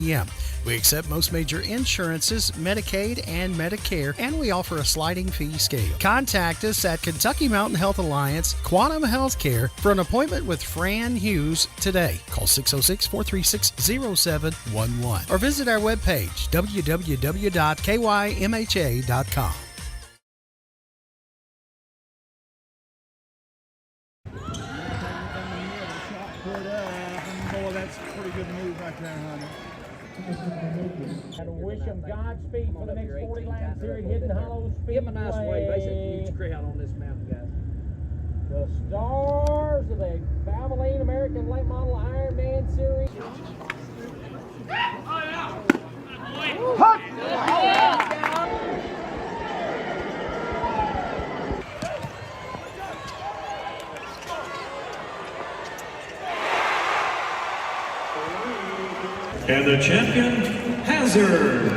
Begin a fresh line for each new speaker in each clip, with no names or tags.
p.m. We accept most major insurances, Medicaid, and Medicare, and we offer a sliding fee scale. Contact us at Kentucky Mountain Health Alliance Quantum Healthcare for an appointment with Fran Hughes today. Call 606-436-0711 or visit our webpage, www.kymha.com.
Boy, that's a pretty good move right there, honey.
And wish them Godspeed for the next 40 laps here at Hidden Hollow Speedway.
Give them a nice wave. They said huge crowd on this mountain, guys.
The stars of the Valvoline American Late Model Ironman Series.
And the champion, Hazard.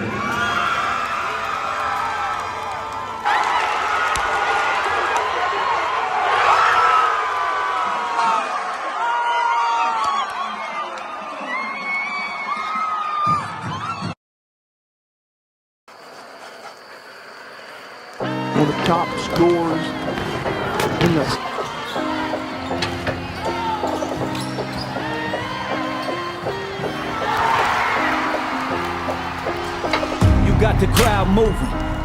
One of the top scorers in the
got the crowd moving,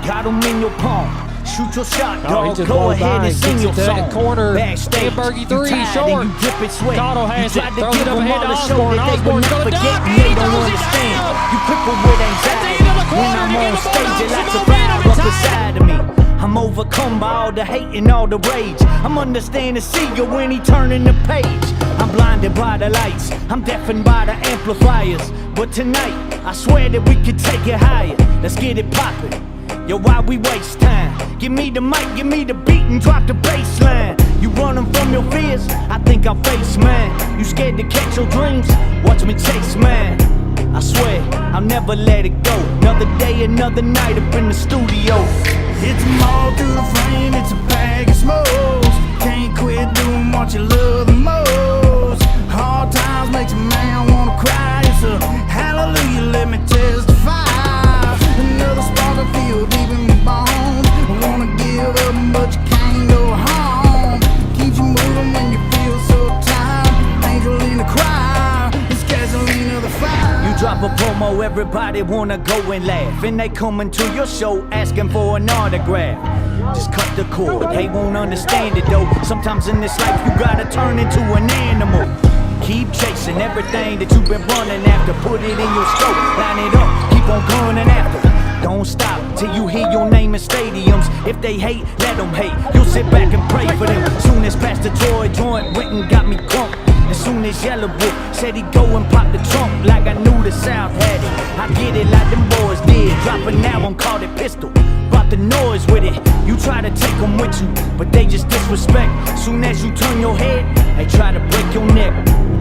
got them in your palm. Shoot your shot, dog.
Just
Go
blows
ahead
by
and sing your
gets it to
song.
that corner.
Backstage,
Ambergy
you
three,
tired
short.
and you dripping sweat.
Cotto
You
has it,
tried to
throws
give
it up
them
ahead
all
to
a show
Osborne.
that they
Osborne
would
to
not
the
forget
dunk,
and
and
they
he
don't
throws it
understand.
down.
You crippled with anxiety.
At the end of the
When
quarter
I'm
to
on
get the ball
stage,
out,
it likes to
some
fire
momentum
up
inside.
inside of me. I'm overcome by all the hate and all the rage. I'm understanding Seagull when he turning the page. I'm blinded by the lights, I'm deafened by the amplifiers. But tonight, I swear that we could take it higher. Let's get it poppin'. Yo, why we waste time? Give me the mic, give me the beat and drop the bass line. You running from your fears? I think I'll face mine. You scared to catch your dreams? Watch me chase mine. I swear, I'll never let it go. Another day, another night up in the studio.
It's a all through the frame, it's a bag of smokes. Can't quit doing what you love the most. Hard times makes a man wanna cry. It's a hallelujah, let me testify. Another spark I feel deep in my bones. I wanna give up, but you can't go home. Keep you moving when you feel so tired. Angel in the crowd, it's gasoline of the fire.
You drop a promo, everybody wanna go and laugh. And they coming to your show asking for an autograph. Just cut the cord, they won't understand it though. Sometimes in this life you gotta turn into an animal. Keep chasing everything that you've been running after. Put it in your scope, line it up, keep on gunning after. Don't stop till you hear your name in stadiums. If they hate, let them hate. You'll sit back and pray for them. Soon as Pastor Troy joint went and got me crunk. As soon as Yellow Wolf said he'd go and pop the trunk, like I knew the South had it. I get it like them boys did. Drop an album, called it Pistol. Brought the noise with it. You try to take them with you, but they just disrespect. Soon as you turn your head, they try to break your neck.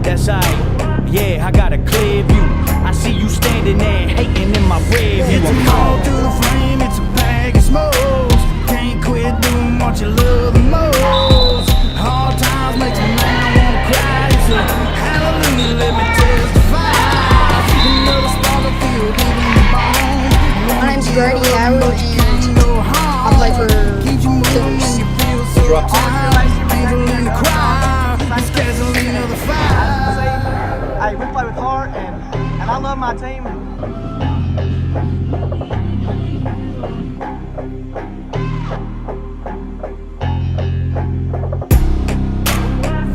That's alright. Yeah, I got a clear view. I see you standing there hating in my rear view.
It's a all through the frame, it's a bag of smokes. Can't quit doing what you love the most. Hard times make a man wanna cry. It's a hallelujah, let me testify. Another spark I feel deep in the bone.
My name's Grady Howard, and I play for Silvers.
Angel in the crowd, it's gasoline of the fire.
Hey, we play with heart, and I love my team.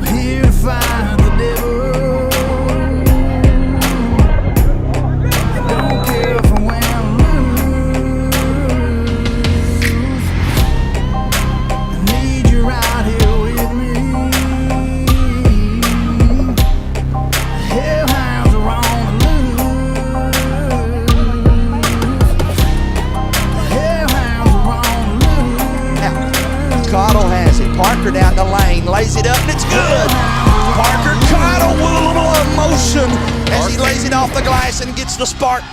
Here to fight the devil. Don't care if I win or lose. I need you right here with me. Hellhounds are on the loose. Hellhounds are on the loose.
Cottle has it. Parker down the lane, lays it up, and it's good. Parker Cottle with a little emotion as he lays it off the glass and gets the spark.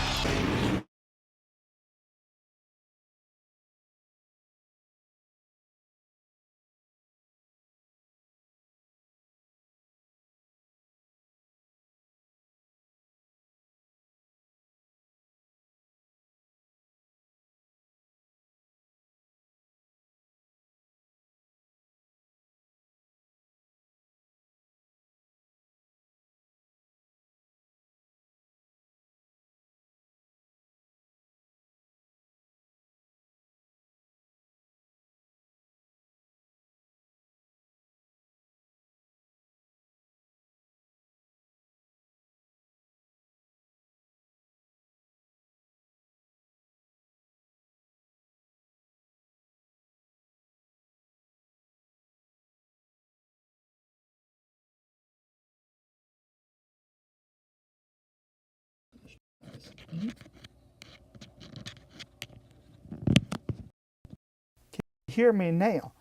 Hear me now.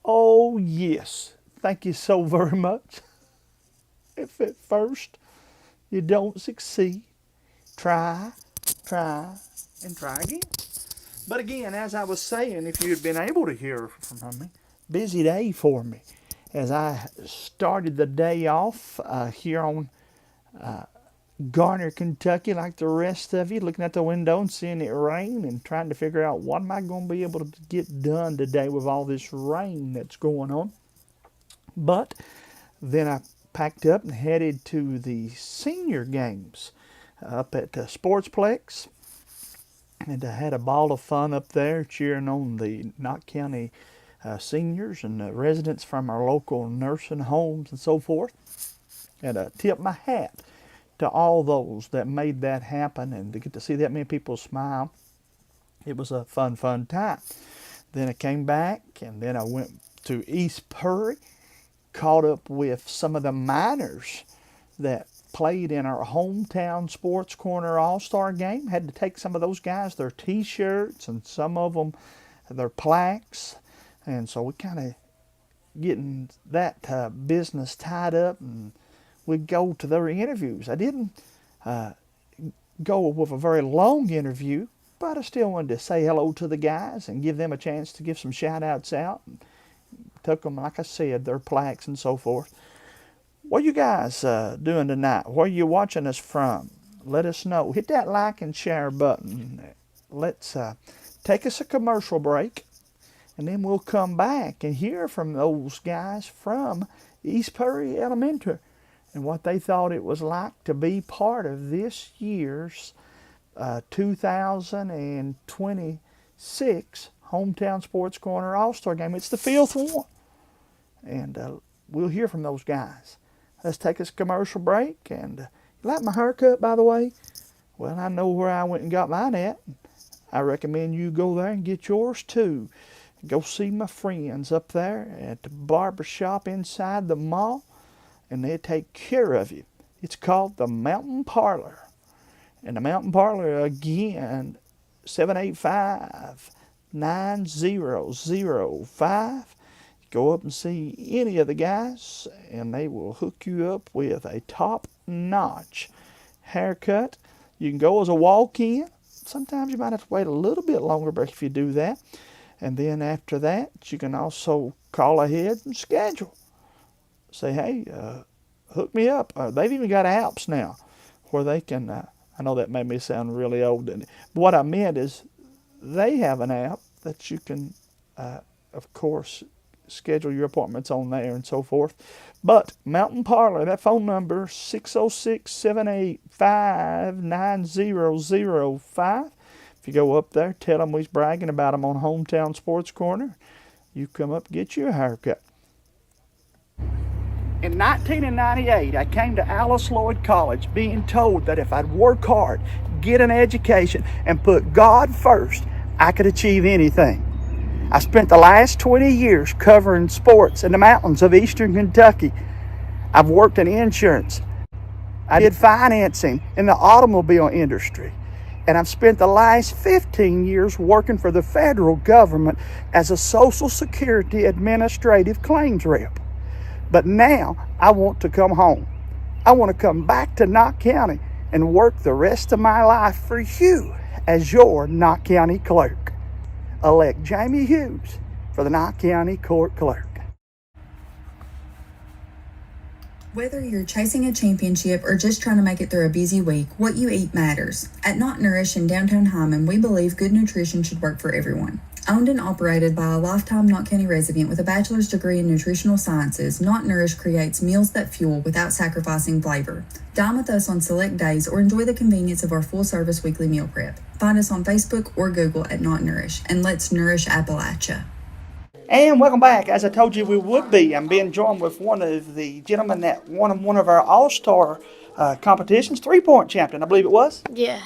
Oh, yes. Thank you so very much. If at first you don't succeed, try, and try again. But again, as I was saying, if you had been able to hear from me, busy day for me. As I started the day off here on Garner, Kentucky, like the rest of you, looking at the window and seeing it rain and trying to figure out what am I going to be able to get done today with all this rain that's going on. But then I packed up and headed to the senior games up at the Sportsplex. And I had a ball of fun up there cheering on the Knott County seniors and the residents from our local nursing homes and so forth. And I tip my hat to all those that made that happen, and to get to see that many people smile. It was a fun time. Then I came back, and then I went to East Purry, caught up with some of the minors that played in our hometown Sports Corner All-Star game. Had to take some of those guys their t-shirts and some of them their plaques. And so we kind of getting that business tied up, and we'd go to their interviews. I didn't go with a very long interview, but I still wanted to say hello to the guys and give them a chance to give some shout-outs out. And took them, like I said, their plaques and so forth. What are you guys doing tonight? Where are you watching us from? Let us know. Hit that like and share button. Let's take us a commercial break, and then we'll come back and hear from those guys from East Purry Elementary and what they thought it was like to be part of this year's 2026 Hometown Sports Corner All-Star Game. It's the 5th one. And we'll hear from those guys. Let's take us a commercial break. And you like my haircut, by the way? Well, I know where I went and got mine at. I recommend you go there and get yours too. Go see my friends up there at the barber shop inside the mall, and they take care of you. It's called the Mountain Parlor. And the Mountain Parlor, again, 785-9005. Go up and see any of the guys, and they will hook you up with a top-notch haircut. You can go as a walk-in. Sometimes you might have to wait a little bit longer, but if you do that, and then after that, you can also call ahead and schedule. Say, hey, hook me up. They've even got apps now where they can, I know that made me sound really old, but what I meant is they have an app that you can, of course, schedule your appointments on there and so forth. But Mountain Parlor, that phone number, 606-785-9005. If you go up there, tell them we's bragging about them on Hometown Sports Corner. You come up and get you a haircut. In 1998, I came to Alice Lloyd College being told that if I'd work hard, get an education, and put God first, I could achieve anything. I spent the last 20 years covering sports in the mountains of eastern Kentucky. I've worked in insurance. I did financing in the automobile industry. And I've spent the last 15 years working for the federal government as a Social Security administrative claims rep. But now I want to come home. I want to come back to Knott County and work the rest of my life for you as your Knott County clerk. Elect Jamie Hughes for the Knott County Court Clerk.
Whether you're chasing a championship or just trying to make it through a busy week, what you eat matters. At Knott Nourish in downtown Hyman, we believe good nutrition should work for everyone. Owned and operated by a lifetime Knott County resident with a bachelor's degree in nutritional sciences, Knott Nourish creates meals that fuel without sacrificing flavor. Dine with us on select days or enjoy the convenience of our full-service weekly meal prep. Find us on Facebook or Google at Knott Nourish, and let's nourish Appalachia.
And welcome back. As I told you we would be, I'm being joined with one of the gentlemen that won one of our All-Star competitions, three-point champion, I believe it was.
Yeah.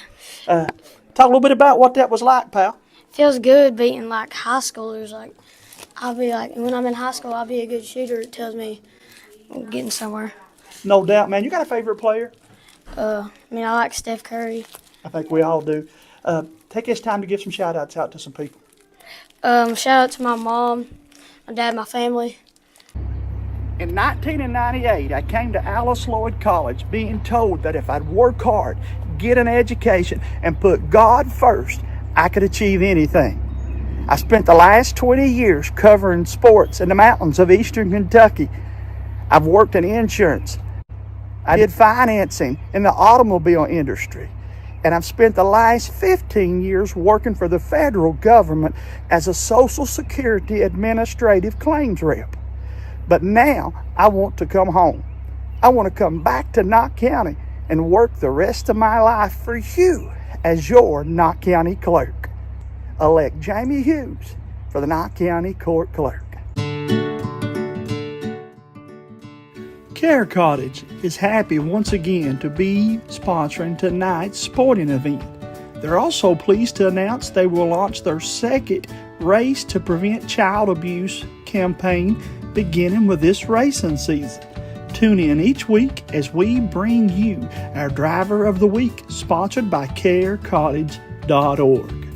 Talk a little bit about what that was like, pal.
Feels good beating like high schoolers. Like I'll be like, when I'm in high school, I'll be a good shooter. It tells me I'm getting somewhere.
No doubt, man. You got a favorite player?
I like Steph Curry.
I think we all do. Take this time to give some shout-outs out to some people.
Shout out to my mom, my dad, my family.
In 1998, I came to Alice Lloyd College being told that if I'd work hard, get an education, and put God first, I could achieve anything. I spent the last 20 years covering sports in the mountains of eastern Kentucky. I've worked in insurance. I did financing in the automobile industry. And I've spent the last 15 years working for the federal government as a Social Security administrative claims rep. But now I want to come home. I want to come back to Knott County and work the rest of my life for you as your Knott County clerk. Elect Jamie Hughes for the Knott County Court Clerk. Care Cottage is happy once again to be sponsoring tonight's sporting event. They're also pleased to announce they will launch their second Race to Prevent Child Abuse campaign beginning with this racing season. Tune in each week as we bring you our Driver of the Week, sponsored by carecottage.org.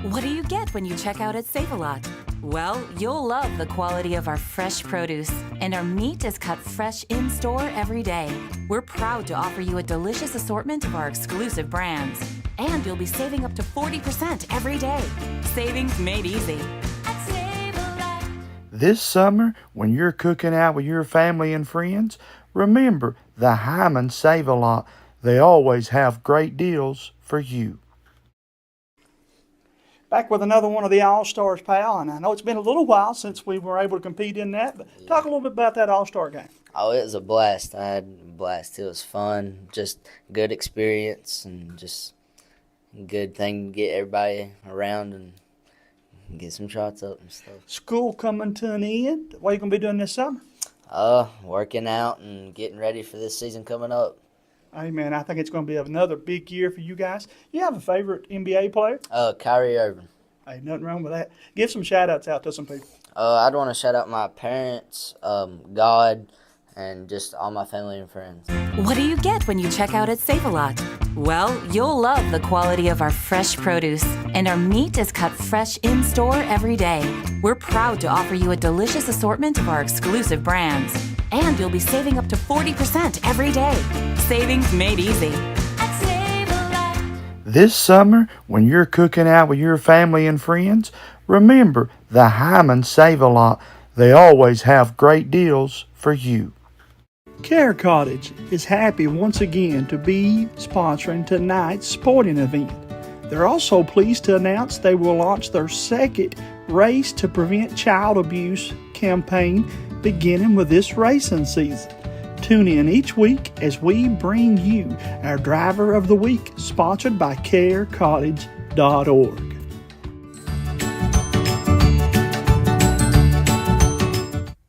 What do you get when you check out at Save-A-Lot? Well, you'll love the quality of our fresh produce, and our meat is cut fresh in-store every day. We're proud to offer you a delicious assortment of our exclusive brands, and you'll be saving up to 40% every day. Savings made easy. At Save-A-Lot.
This summer, when you're cooking out with your family and friends, remember the Hyman Save-A-Lot. They always have great deals for you. Back with another one of the All-Stars, pal, and I know it's been a little while since we were able to compete in that, but talk a little bit about that All-Star game.
Oh, it was a blast. I had a blast. It was fun, just good experience, and just a good thing to get everybody around and get some shots up and stuff.
School coming to an end. What are you going to be doing this summer?
Working out and getting ready for this season coming up.
Hey, man, I think it's going to be another big year for you guys. You have a favorite NBA player?
Kyrie Irving.
Hey, nothing wrong with that. Give some shout-outs out to some people.
I'd want to shout out my parents, God, and just all my family and friends.
What do you get when you check out at Save-A-Lot? Well, you'll love the quality of our fresh produce, and our meat is cut fresh in-store every day. We're proud to offer you a delicious assortment of our exclusive brands, and you'll be saving up to 40% every day. Savings made easy. At Save-A-Lot.
This summer, when you're cooking out with your family and friends, remember the Hyman Save-A-Lot. They always have great deals for you. Care Cottage is happy once again to be sponsoring tonight's sporting event. They're also pleased to announce they will launch their second Race to Prevent Child Abuse campaign beginning with this racing season. Tune in each week as we bring you our Driver of the Week, sponsored by carecottage.org.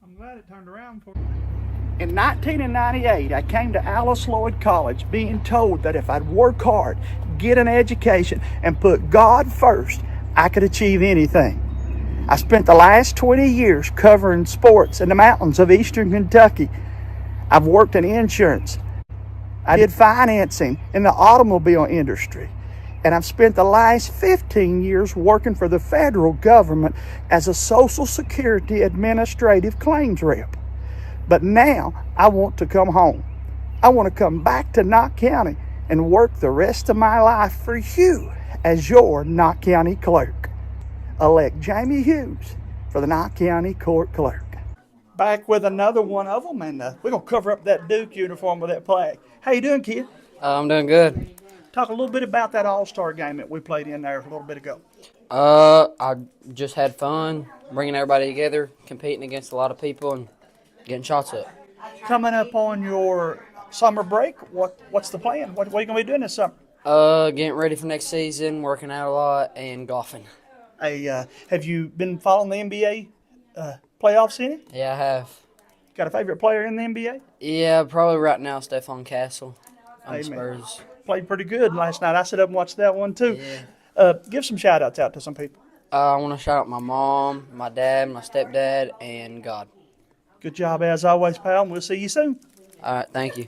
I'm glad it turned around for you. In 1998, I came to Alice Lloyd College being told that if I'd work hard, get an education, and put God first, I could achieve anything. I spent the last 20 years covering sports in the mountains of eastern Kentucky. I've worked in insurance. I did financing in the automobile industry. And I've spent the last 15 years working for the federal government as a Social Security administrative claims rep. But now I want to come home. I want to come back to Knott County and work the rest of my life for you as your Knott County clerk. Elect Jamie Hughes for the Knott County Court Clerk. Back with another one of them, and we're going to cover up that Duke uniform with that flag. How you doing, kid?
I'm doing good.
Talk a little bit about that All-Star game that we played in there a little bit ago.
I just had fun bringing everybody together, competing against a lot of people, and getting shots up.
Coming up on your summer break, what's the plan? What are you going to be doing this summer?
Getting ready for next season, working out a lot, and golfing.
Hey, have you been following the NBA playoffs any?
Yeah, I have.
Got a favorite player in the NBA?
Yeah, probably right now, Stephon Castle on
Hey,
Spurs.
Played pretty good last night. I sat up and watched that one too. Yeah. Give some shout-outs out to some people.
I want to shout out my mom, my dad, my stepdad, and God.
Good job as always, pal, and we'll see you soon.
All right, thank you.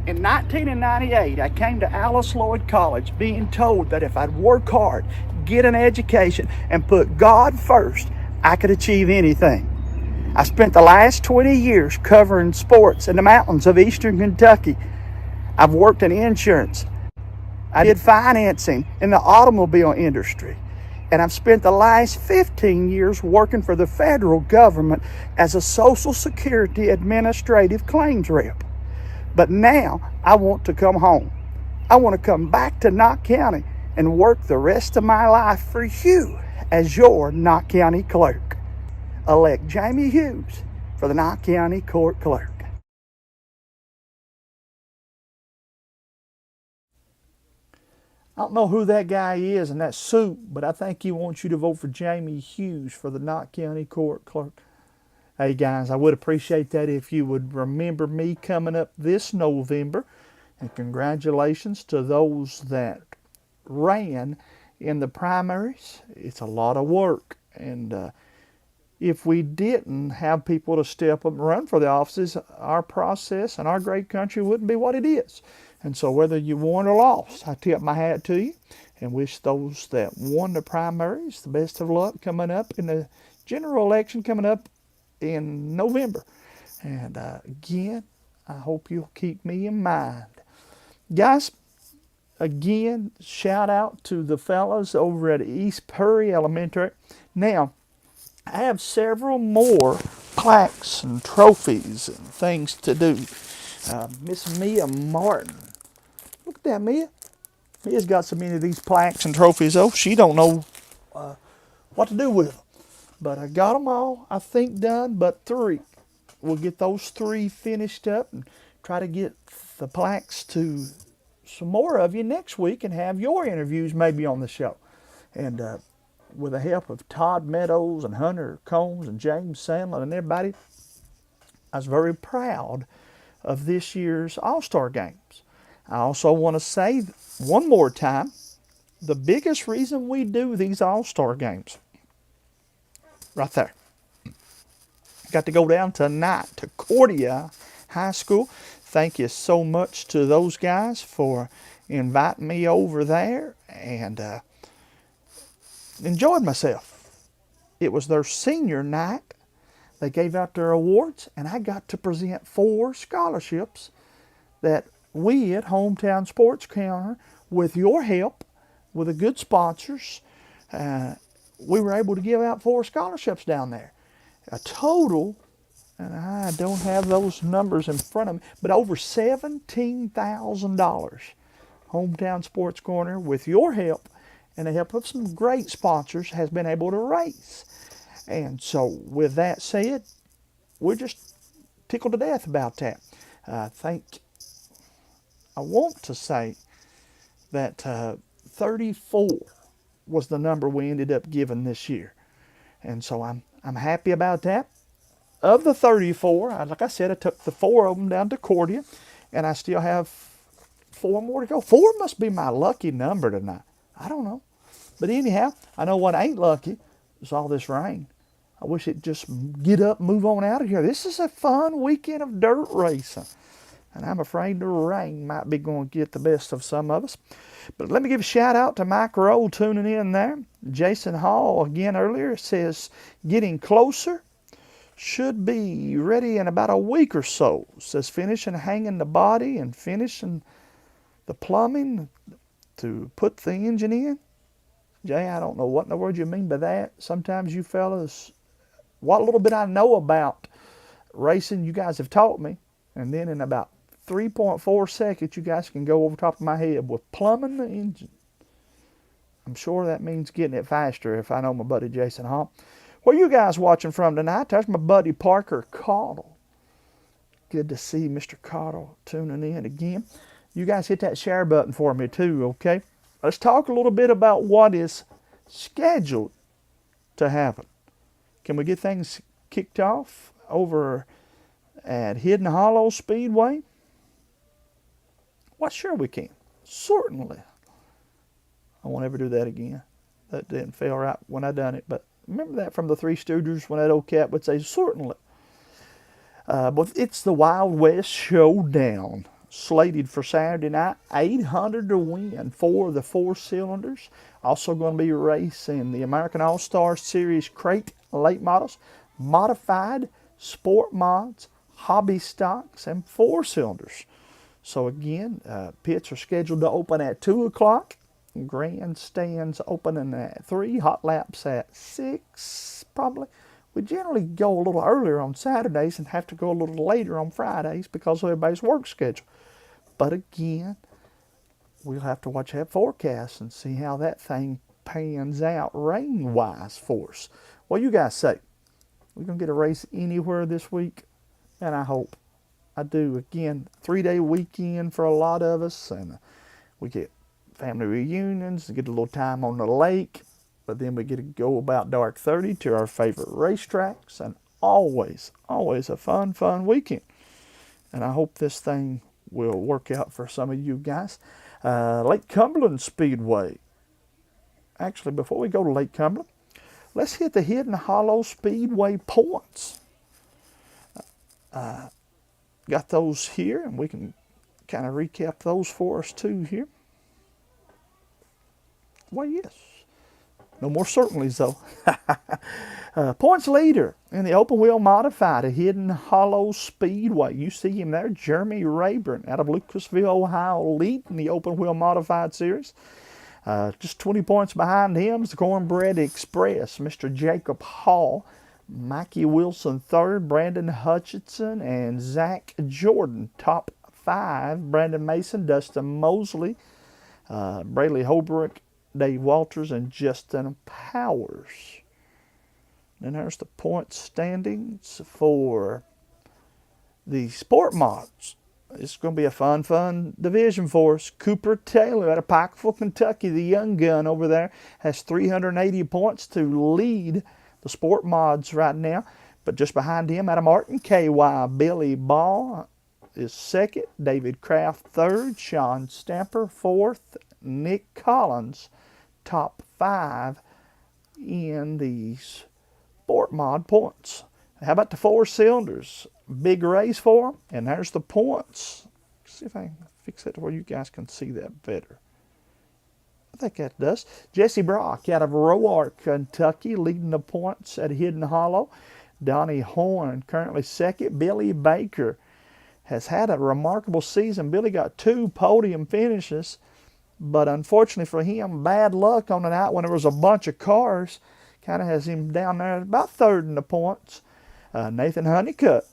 In 1998, I came to Alice Lloyd College being told that if I'd work hard, get an education, and put God first, I could achieve anything. I spent the last 20 years covering sports in the mountains of eastern Kentucky. I've worked in insurance. I did financing in the automobile industry. And I've spent the last 15 years working for the federal government as a Social Security administrative claims rep. But now I want to come home. I want to come back to Knott County and work the rest of my life for you as your Knott County clerk. Elect Jamie Hughes for the Knott County Court Clerk. I don't know who that guy is in that suit, but I think he wants you to vote for Jamie Hughes for the Knott County Court Clerk. Hey guys, I would appreciate that if you would remember me coming up this November. And congratulations to those that ran in the primaries. It's a lot of work. And if we didn't have people to step up and run for the offices, our process and our great country wouldn't be what it is. And so whether you won or lost, I tip my hat to you and wish those that won the primaries the best of luck coming up in the general election coming up in November. And again, I hope you'll keep me in mind. Guys, again, shout out to the fellows over at East Perry Elementary. Now, I have several more plaques and trophies and things to do. Miss Mia Martin. Look at that, Mia. Mia's got so many of these plaques and trophies. Oh, she don't know what to do with them. But I got them all, I think, done, but 3. We'll get those 3 finished up and try to get the plaques to some more of you next week and have your interviews maybe on the show. And with the help of Todd Meadows and Hunter Combs and James Sandlin and everybody, I was very proud of this year's All-Star Games. I also want to say one more time, the biggest reason we do these All-Star Games, right there. Got to go down tonight to Cordia High School. Thank you so much to those guys for inviting me over there, and enjoyed myself. It was their senior night. They gave out their awards, and I got to present 4 scholarships that we at Hometown Sports Counter, with your help, with the good sponsors, we were able to give out 4 scholarships down there. A total, and I don't have those numbers in front of me, but over $17,000. Hometown Sports Corner, with your help and the help of some great sponsors, has been able to raise. And so with that said, we're just tickled to death about that. I want to say that 34 was the number we ended up giving this year. And so I'm happy about that. Of the 34, like I said, I took the 4 of them down to Cordia, and I still have 4 more to go. 4 must be my lucky number tonight. I don't know. But anyhow, I know what ain't lucky is all this rain. I wish it'd just get up and move on out of here. This is a fun weekend of dirt racing. And I'm afraid the rain might be going to get the best of some of us. But let me give a shout out to Mike Rowe tuning in there. Jason Hall, again earlier, says getting closer. Should be ready in about a week or so. Says finishing hanging the body and finishing the plumbing to put the engine in. Jay, I don't know what in the world you mean by that. Sometimes you fellas, what little bit I know about racing, you guys have taught me. And then in about 3.4 seconds, you guys can go over top of my head with plumbing the engine. I'm sure that means getting it faster if I know my buddy Jason Hall. Where you guys watching from tonight? There's my buddy Parker Caudle. Good to see Mr. Caudle tuning in again. You guys hit that share button for me too, okay? Let's talk a little bit about what is scheduled to happen. Can we get things kicked off over at Hidden Hollow Speedway? Well, sure we can. Certainly. I won't ever do that again. That didn't feel right when I done it. But remember that from the Three Stooges when that old cat would say, certainly. But it's the Wild West Showdown, slated for Saturday night. 800 to win for the 4 cylinders. Also going to be racing the American All-Star Series crate late models, modified sport mods, hobby stocks, and 4 cylinders. So again, pits are scheduled to open at 2 o'clock. Grandstands opening at 3. Hot laps at 6 probably. We generally go a little earlier on Saturdays and have to go a little later on Fridays because of everybody's work schedule. But again, we'll have to watch that forecast and see how that thing pans out rain-wise for us. What do you guys say? We're going to get a race anywhere this week? And I hope. I do. Again, 3-day weekend for a lot of us, and we get family reunions, get a little time on the lake, but then we get to go about dark 30 to our favorite racetracks, and always a fun weekend. And I hope this thing will work out for some of you guys. Lake Cumberland Speedway. Actually, before we go to Lake Cumberland, let's hit the Hidden Hollow Speedway points. Got those here, and we can kind of recap those for us too here. Well, yes. No more certainlys, though. Points leader in the open wheel modified at Hidden Hollow Speedway. You see him there, Jeremy Rayburn out of Lucasville, Ohio, leading the open wheel modified series. Just 20 points behind him is the Cornbread Express, Mr. Jacob Hall. Mikey Wilson third, Brandon Hutchinson, and Zach Jordan top 5. Brandon Mason, Dustin Mosley, Brayley Holbrook, Dave Walters, and Justin Powers. Then there's the point standings for the sport mods. It's going to be a fun division for us. Cooper Taylor out of Pikeville, Kentucky, the young gun over there, has 380 points to lead the sport mods right now. But just behind him, out of Martin, KY, Billy Ball is second, David Kraft third, Sean Stamper fourth, Nick Collins top 5 in the sport mod points. How about the 4 cylinders? Big race for them, and there's the points. See if I can fix it to where you guys can see that better. I think that does. Jesse Brock out of Roark, Kentucky, leading the points at Hidden Hollow. Donnie Horn currently second. Billy Baker has had a remarkable season. Billy got 2 podium finishes, but unfortunately for him, bad luck on the night when there was a bunch of cars. Kind of has him down there about third in the points. Nathan Honeycutt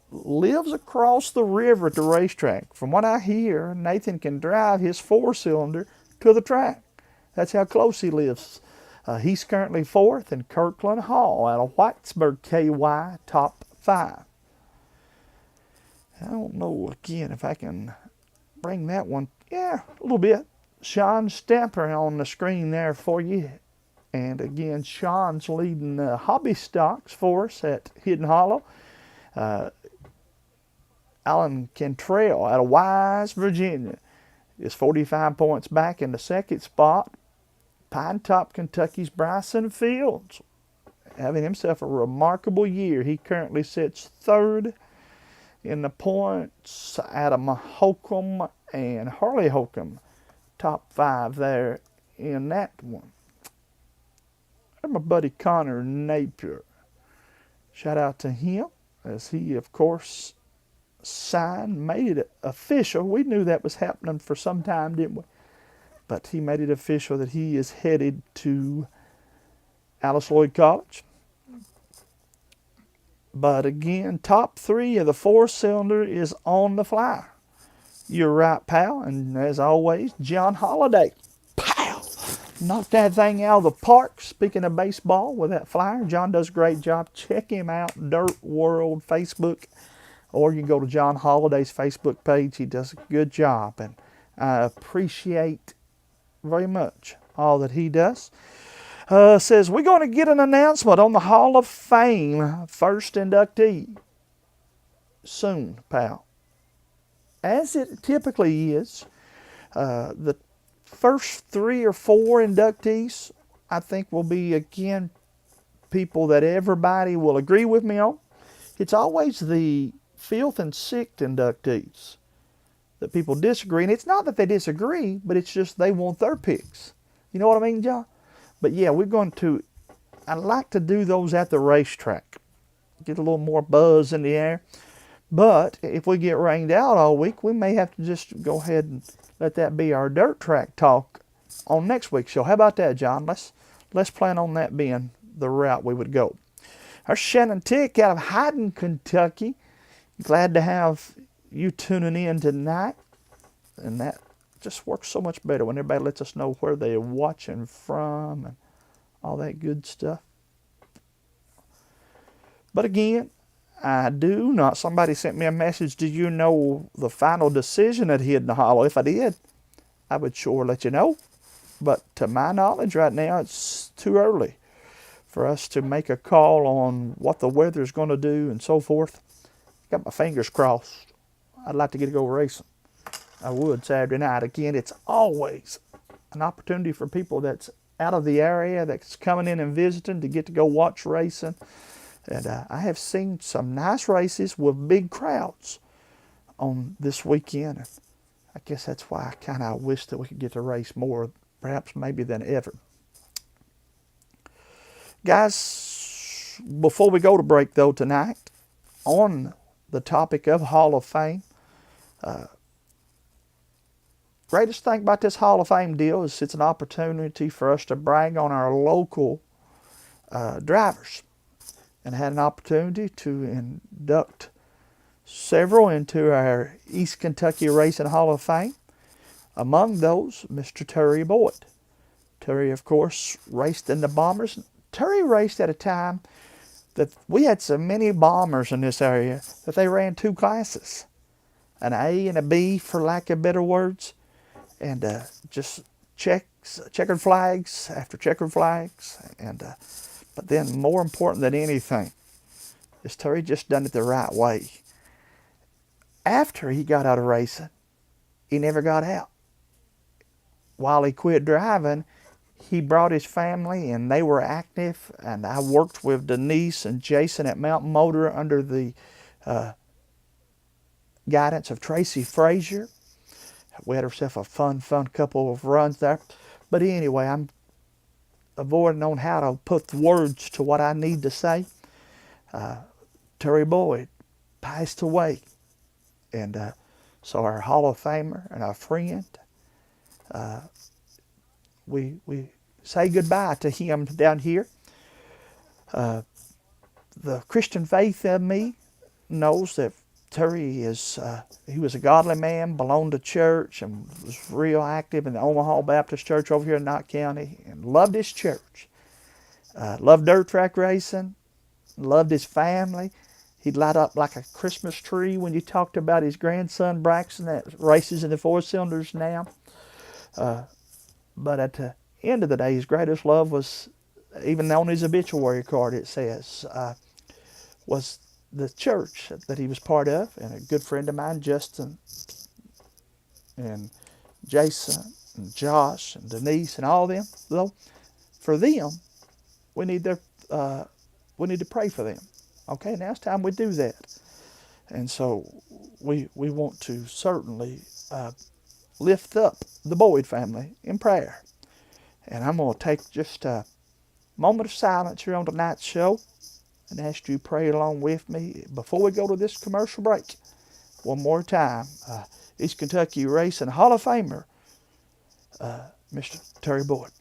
lives across the river at the racetrack. From what I hear, Nathan can drive his 4-cylinder to the track. That's how close he lives. He's currently 4th, and Kirkland Hall out of Whitesburg, KY, top 5. I don't know, again, if I can bring that one. Yeah, a little bit. Sean Stamper on the screen there for you. And again, Sean's leading hobby stocks for us at Hidden Hollow. Alan Cantrell out of Wise, Virginia, is 45 points back in the second spot. Pine Top, Kentucky's Bryson Fields, having himself a remarkable year. He currently sits 3rd in the points out of Holcomb and Harley Holcomb. Top 5 there in that one. And my buddy Connor Napier. Shout out to him, as he, of course, made it official. We knew that was happening for some time, didn't we? But he made it official that he is headed to Alice Lloyd College. But again, top 3 of the 4-cylinder is on the fly. You're right, pal. And as always, John Holiday. Pow! Knocked that thing out of the park. Speaking of baseball, with that flyer, John does a great job. Check him out, Dirt World Facebook. Or you can go to John Holiday's Facebook page. He does a good job. And I appreciate very much all that he does. Says, we're going to get an announcement on the Hall of Fame first inductee soon, pal. As it typically is, the first 3 or 4 inductees, I think, will be, again, people that everybody will agree with me on. It's always the filth and sick inductees that people disagree. And it's not that they disagree, but it's just they want their picks. You know what I mean, John? But yeah, I'd like to do those at the racetrack. Get a little more buzz in the air. But if we get rained out all week, we may have to just go ahead and let that be our dirt track talk on next week's show. How about that, John? Let's plan on that being the route we would go. Our Shannon Tick out of Hyden, Kentucky. Glad to have you tuning in tonight. And that just works so much better when everybody lets us know where they're watching from and all that good stuff. But again, I do not. Somebody sent me a message. Do you know the final decision at Hidden Hollow? If I did, I would sure let you know. But to my knowledge right now, it's too early for us to make a call on what the weather's going to do and so forth. Got my fingers crossed. I'd like to get to go racing. I would Saturday night. Again, it's always an opportunity for people that's out of the area, that's coming in and visiting, to get to go watch racing. And I have seen some nice races with big crowds on this weekend. And I guess that's why I kind of wish that we could get to race more, perhaps maybe than ever. Guys, before we go to break though tonight, on the topic of Hall of Fame, greatest thing about this Hall of Fame deal is it's an opportunity for us to brag on our local drivers. And I had an opportunity to induct several into our East Kentucky Racing Hall of Fame. Among those, Mr. Terry Boyd. Terry, of course, raced in the Bombers. Terry raced at a time that we had so many Bombers in this area that they ran two classes, an A and a B, for lack of better words, and just checkered flags after checkered flags. And but then more important than anything is Terry just done it the right way. After he got out of racing, he never got out. While he quit driving, he brought his family and they were active. And I worked with Denise and Jason at Mountain Motor under the guidance of Tracy Frazier. We had ourselves a fun couple of runs there. But anyway, I'm avoiding on how to put words to what I need to say. Terry Boyd passed away. And so our Hall of Famer and our friend, we say goodbye to him down here. The Christian faith in me knows that Terry he was a godly man, belonged to church, and was real active in the Omaha Baptist Church over here in Knott County, and loved his church. Loved dirt track racing, loved his family. He'd light up like a Christmas tree when you talked about his grandson Braxton that races in the four cylinders now. But at the end of the day, his greatest love was, even on his obituary card it says, was the church that he was part of. And a good friend of mine, Justin and Jason and Josh and Denise and all them, though, for them, we need to pray for them. Okay, now it's time we do that. And so we want to certainly lift up the Boyd family in prayer. And I'm going to take just a moment of silence here on tonight's show and ask you to pray along with me before we go to this commercial break. One more time, East Kentucky Racing Hall of Famer, Mr. Terry Boyd.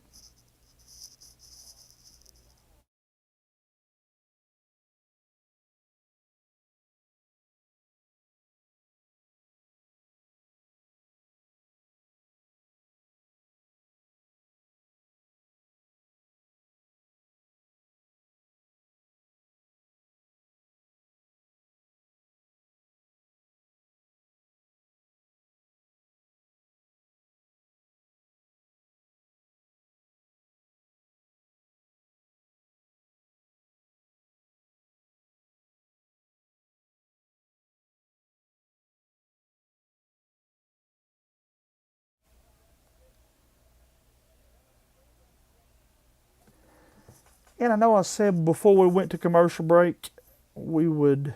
And I know I said before we went to commercial break, we would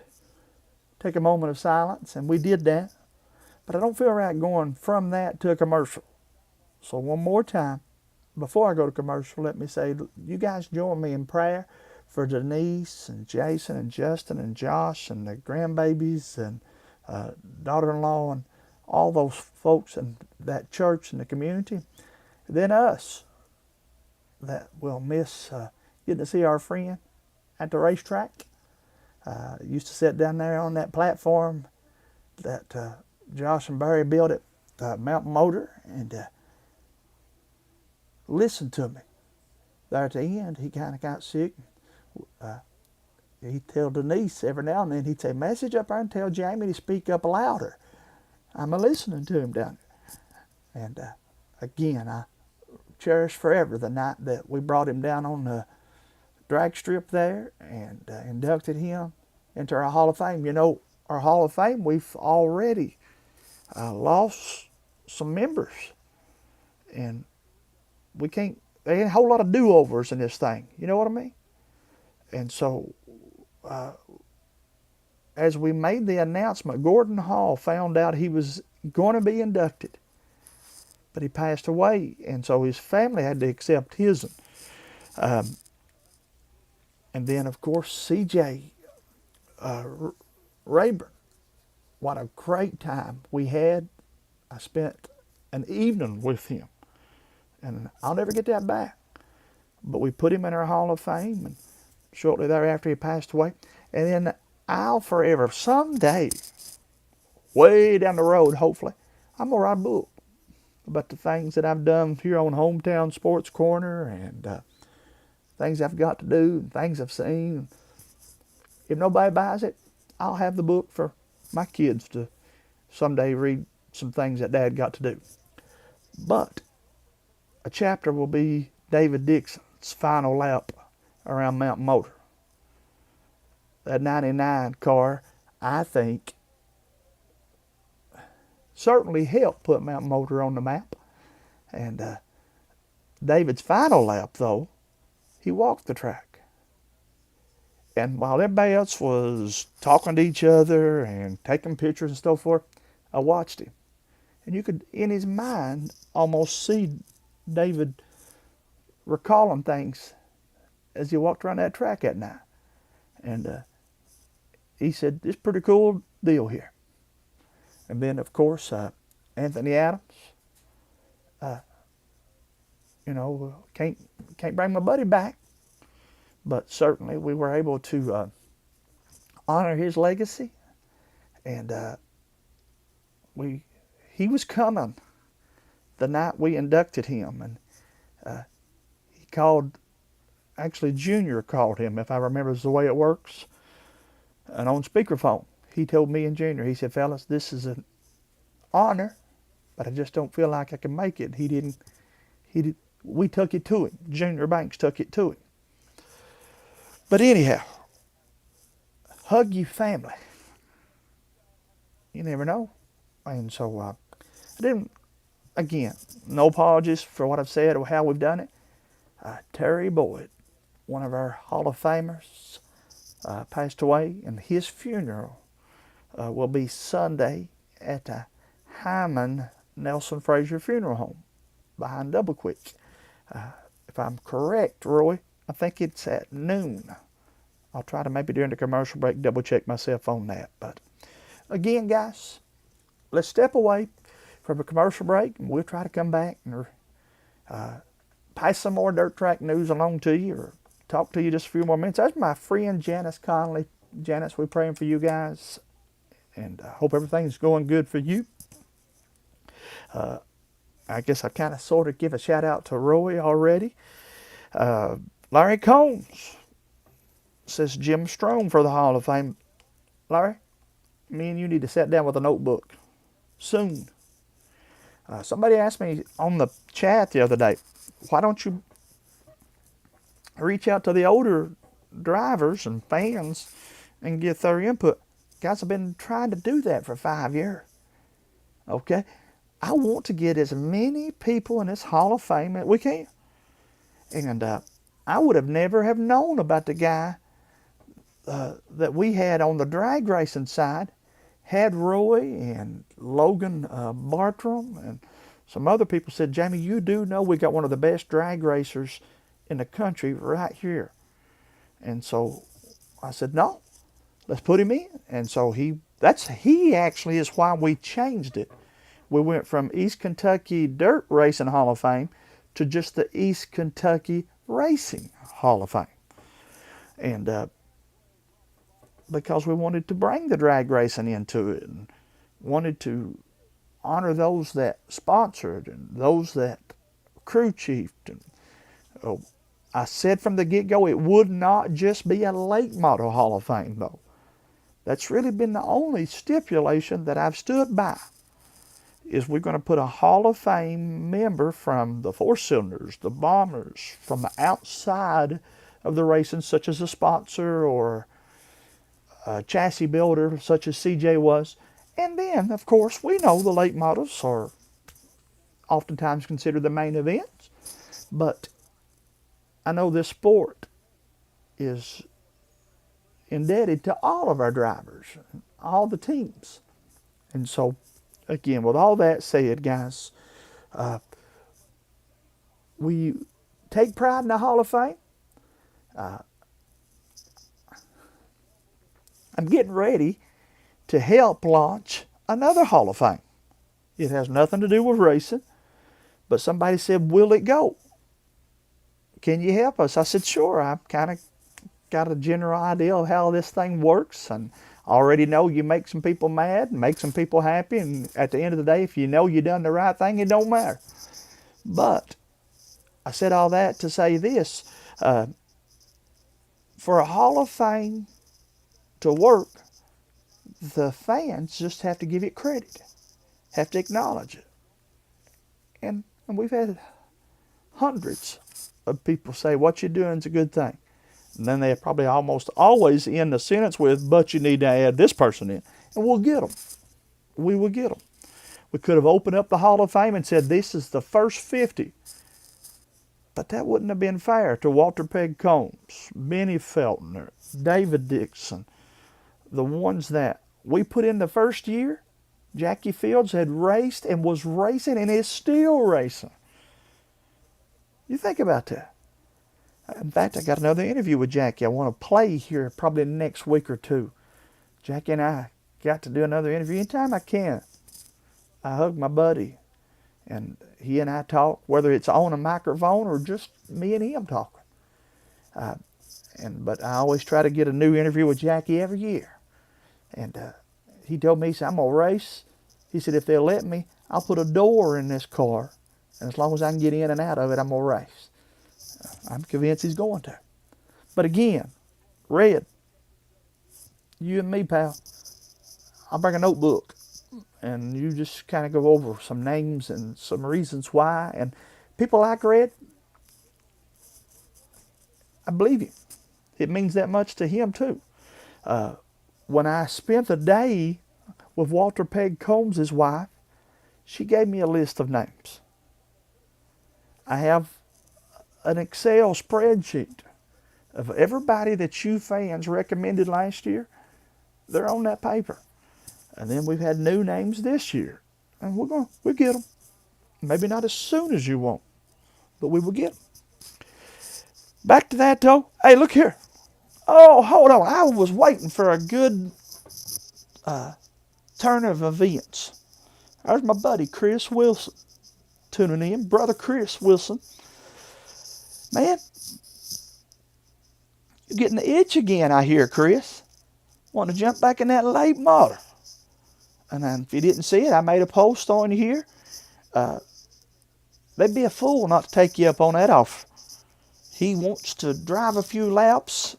take a moment of silence, and we did that. But I don't feel right going from that to a commercial. So one more time, before I go to commercial, let me say, you guys join me in prayer for Denise and Jason and Justin and Josh and the grandbabies and daughter-in-law and all those folks in that church and the community. Then us, that will miss getting to see our friend at the racetrack. Used to sit down there on that platform that Josh and Barry built at Mountain Motor and listen to me. There at the end, he kind of got sick. He'd tell Denise every now and then, he'd say, message up there and tell Jamie to speak up louder. I'm listening to him down there. And again, I cherish forever the night that we brought him down on the drag strip there and inducted him into our Hall of Fame. You know, our Hall of Fame, we've already lost some members. And we can't, there ain't a whole lot of do-overs in this thing. You know what I mean? And so, as we made the announcement, Gordon Hall found out he was going to be inducted. But he passed away, and so his family had to accept his. And then, of course, C.J. Rayburn. What a great time we had. I spent an evening with him. And I'll never get that back. But we put him in our Hall of Fame, and shortly thereafter he passed away. And then I'll forever, someday, way down the road, hopefully, I'm going to write a book about the things that I've done here on Hometown Sports Corner and things I've got to do and things I've seen. If nobody buys it, I'll have the book for my kids to someday read some things that Dad got to do. But a chapter will be David Dixon's final lap around Mountain Motor. That 99 car, I think, certainly helped put Mountain Motor on the map. And David's final lap, though, he walked the track. And while everybody else was talking to each other and taking pictures and so forth, I watched him. And you could, in his mind, almost see David recalling things as he walked around that track that night. And he said, it's a pretty cool deal here. And then, of course, Anthony Adams. You know, can't bring my buddy back, but certainly we were able to honor his legacy. And he was coming the night we inducted him, and he called. Actually, Junior called him, if I remember the way it works, and on speakerphone. He told me and Junior, he said, fellas, this is an honor, but I just don't feel like I can make it. We took it to him. Junior Banks took it to him. But anyhow, hug your family. You never know. And so, I didn't, again, no apologies for what I've said or how we've done it. Terry Boyd, one of our Hall of Famers, passed away, and his funeral will be Sunday at the Hyman Nelson Frazier Funeral Home behind Double Quick. If I'm correct, Roy, I think it's at noon. I'll try to maybe during the commercial break double check myself on that. But again, guys, let's step away from a commercial break, and we'll try to come back and pass some more dirt track news along to you, or talk to you just a few more minutes. That's my friend Janice Conley. Janice, we're praying for you guys, and I hope everything's going good for you. I guess I kind of sort of give a shout out to Roy already. Larry Combs says Jim Strome for the Hall of Fame. Larry, me and you need to sit down with a notebook soon. Somebody asked me on the chat the other day, why don't you reach out to the older drivers and fans and get their input? Guys, I've been trying to do that for 5 years. Okay? I want to get as many people in this Hall of Fame as we can. And I would have never have known about the guy that we had on the drag racing side had Roy and Logan Bartram and some other people said, Jamie, you do know we got one of the best drag racers in the country right here. And so I said, no, let's put him in. And so he actually is why we changed it. We went from East Kentucky Dirt Racing Hall of Fame to just the East Kentucky Racing Hall of Fame. And because we wanted to bring the drag racing into it and wanted to honor those that sponsored and those that crew chiefed. And, I said from the get-go it would not just be a late model Hall of Fame, though. That's really been the only stipulation that I've stood by, is we're going to put a Hall of Fame member from the Four Cylinders, the Bombers, from the outside of the racing, such as a sponsor or a chassis builder, such as CJ was. And then, of course, we know the late models are oftentimes considered the main events, but I know this sport is indebted to all of our drivers, all the teams. And so, again, with all that said, guys, we take pride in the Hall of Fame. I'm getting ready to help launch another Hall of Fame. It has nothing to do with racing, but somebody said, will it go? Can you help us? I said, sure. I've kind of got a general idea of how this thing works, and I already know you make some people mad and make some people happy, and at the end of the day, if you know you done the right thing, it don't matter. But I said all that to say this. For a Hall of Fame to work, the fans just have to give it credit, have to acknowledge it. And we've had hundreds of people say, what you're doing is a good thing. And then they probably almost always end the sentence with, but you need to add this person in. And we'll get them. We will get them. We could have opened up the Hall of Fame and said, this is the first 50. But that wouldn't have been fair to Walter Pegg Combs, Benny Feltner, David Dixon, the ones that we put in the first year. Jackie Fields had raced and was racing and is still racing. You think about that. In fact, I got another interview with Jackie I want to play here probably next week or two. Jackie and I got to do another interview anytime I can. I hug my buddy, and he and I talk, whether it's on a microphone or just me and him talking. But I always try to get a new interview with Jackie every year. And he told me, he said, I'm going to race. He said, if they'll let me, I'll put a door in this car, and as long as I can get in and out of it, I'm going to race. I'm convinced he's going to. But again, Red, you and me, pal, I'll bring a notebook, and you just kind of go over some names and some reasons why. And people like Red, I believe him. It means that much to him, too. When I spent the day with Walter Pegg Combs' wife, she gave me a list of names. I have an Excel spreadsheet of everybody that you fans recommended last year. They're on that paper. And then we've had new names this year. And we'll get them. Maybe not as soon as you want, but we will get them. Back to that, though. Hey, look here. Oh, hold on. I was waiting for a good turn of events. There's my buddy, Chris Wilson, tuning in. Brother Chris Wilson. Man, you're getting the itch again, I hear, Chris. Want to jump back in that late model. And then, if you didn't see it, I made a post on here. They'd be a fool not to take you up on that offer. He wants to drive a few laps.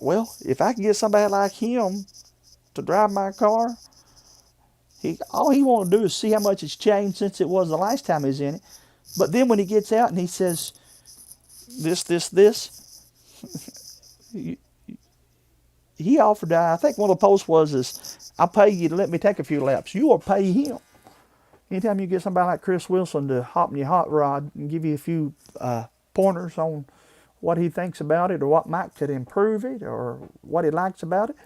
Well, if I can get somebody like him to drive my car, all he wants to do is see how much it's changed since it was the last time he was in it. But then when he gets out and he says, this, he offered, I think one of the posts was, I'll pay you to let me take a few laps. You will pay him. Anytime you get somebody like Chris Wilson to hop in your hot rod and give you a few pointers on what he thinks about it or what might could improve it or what he likes about it.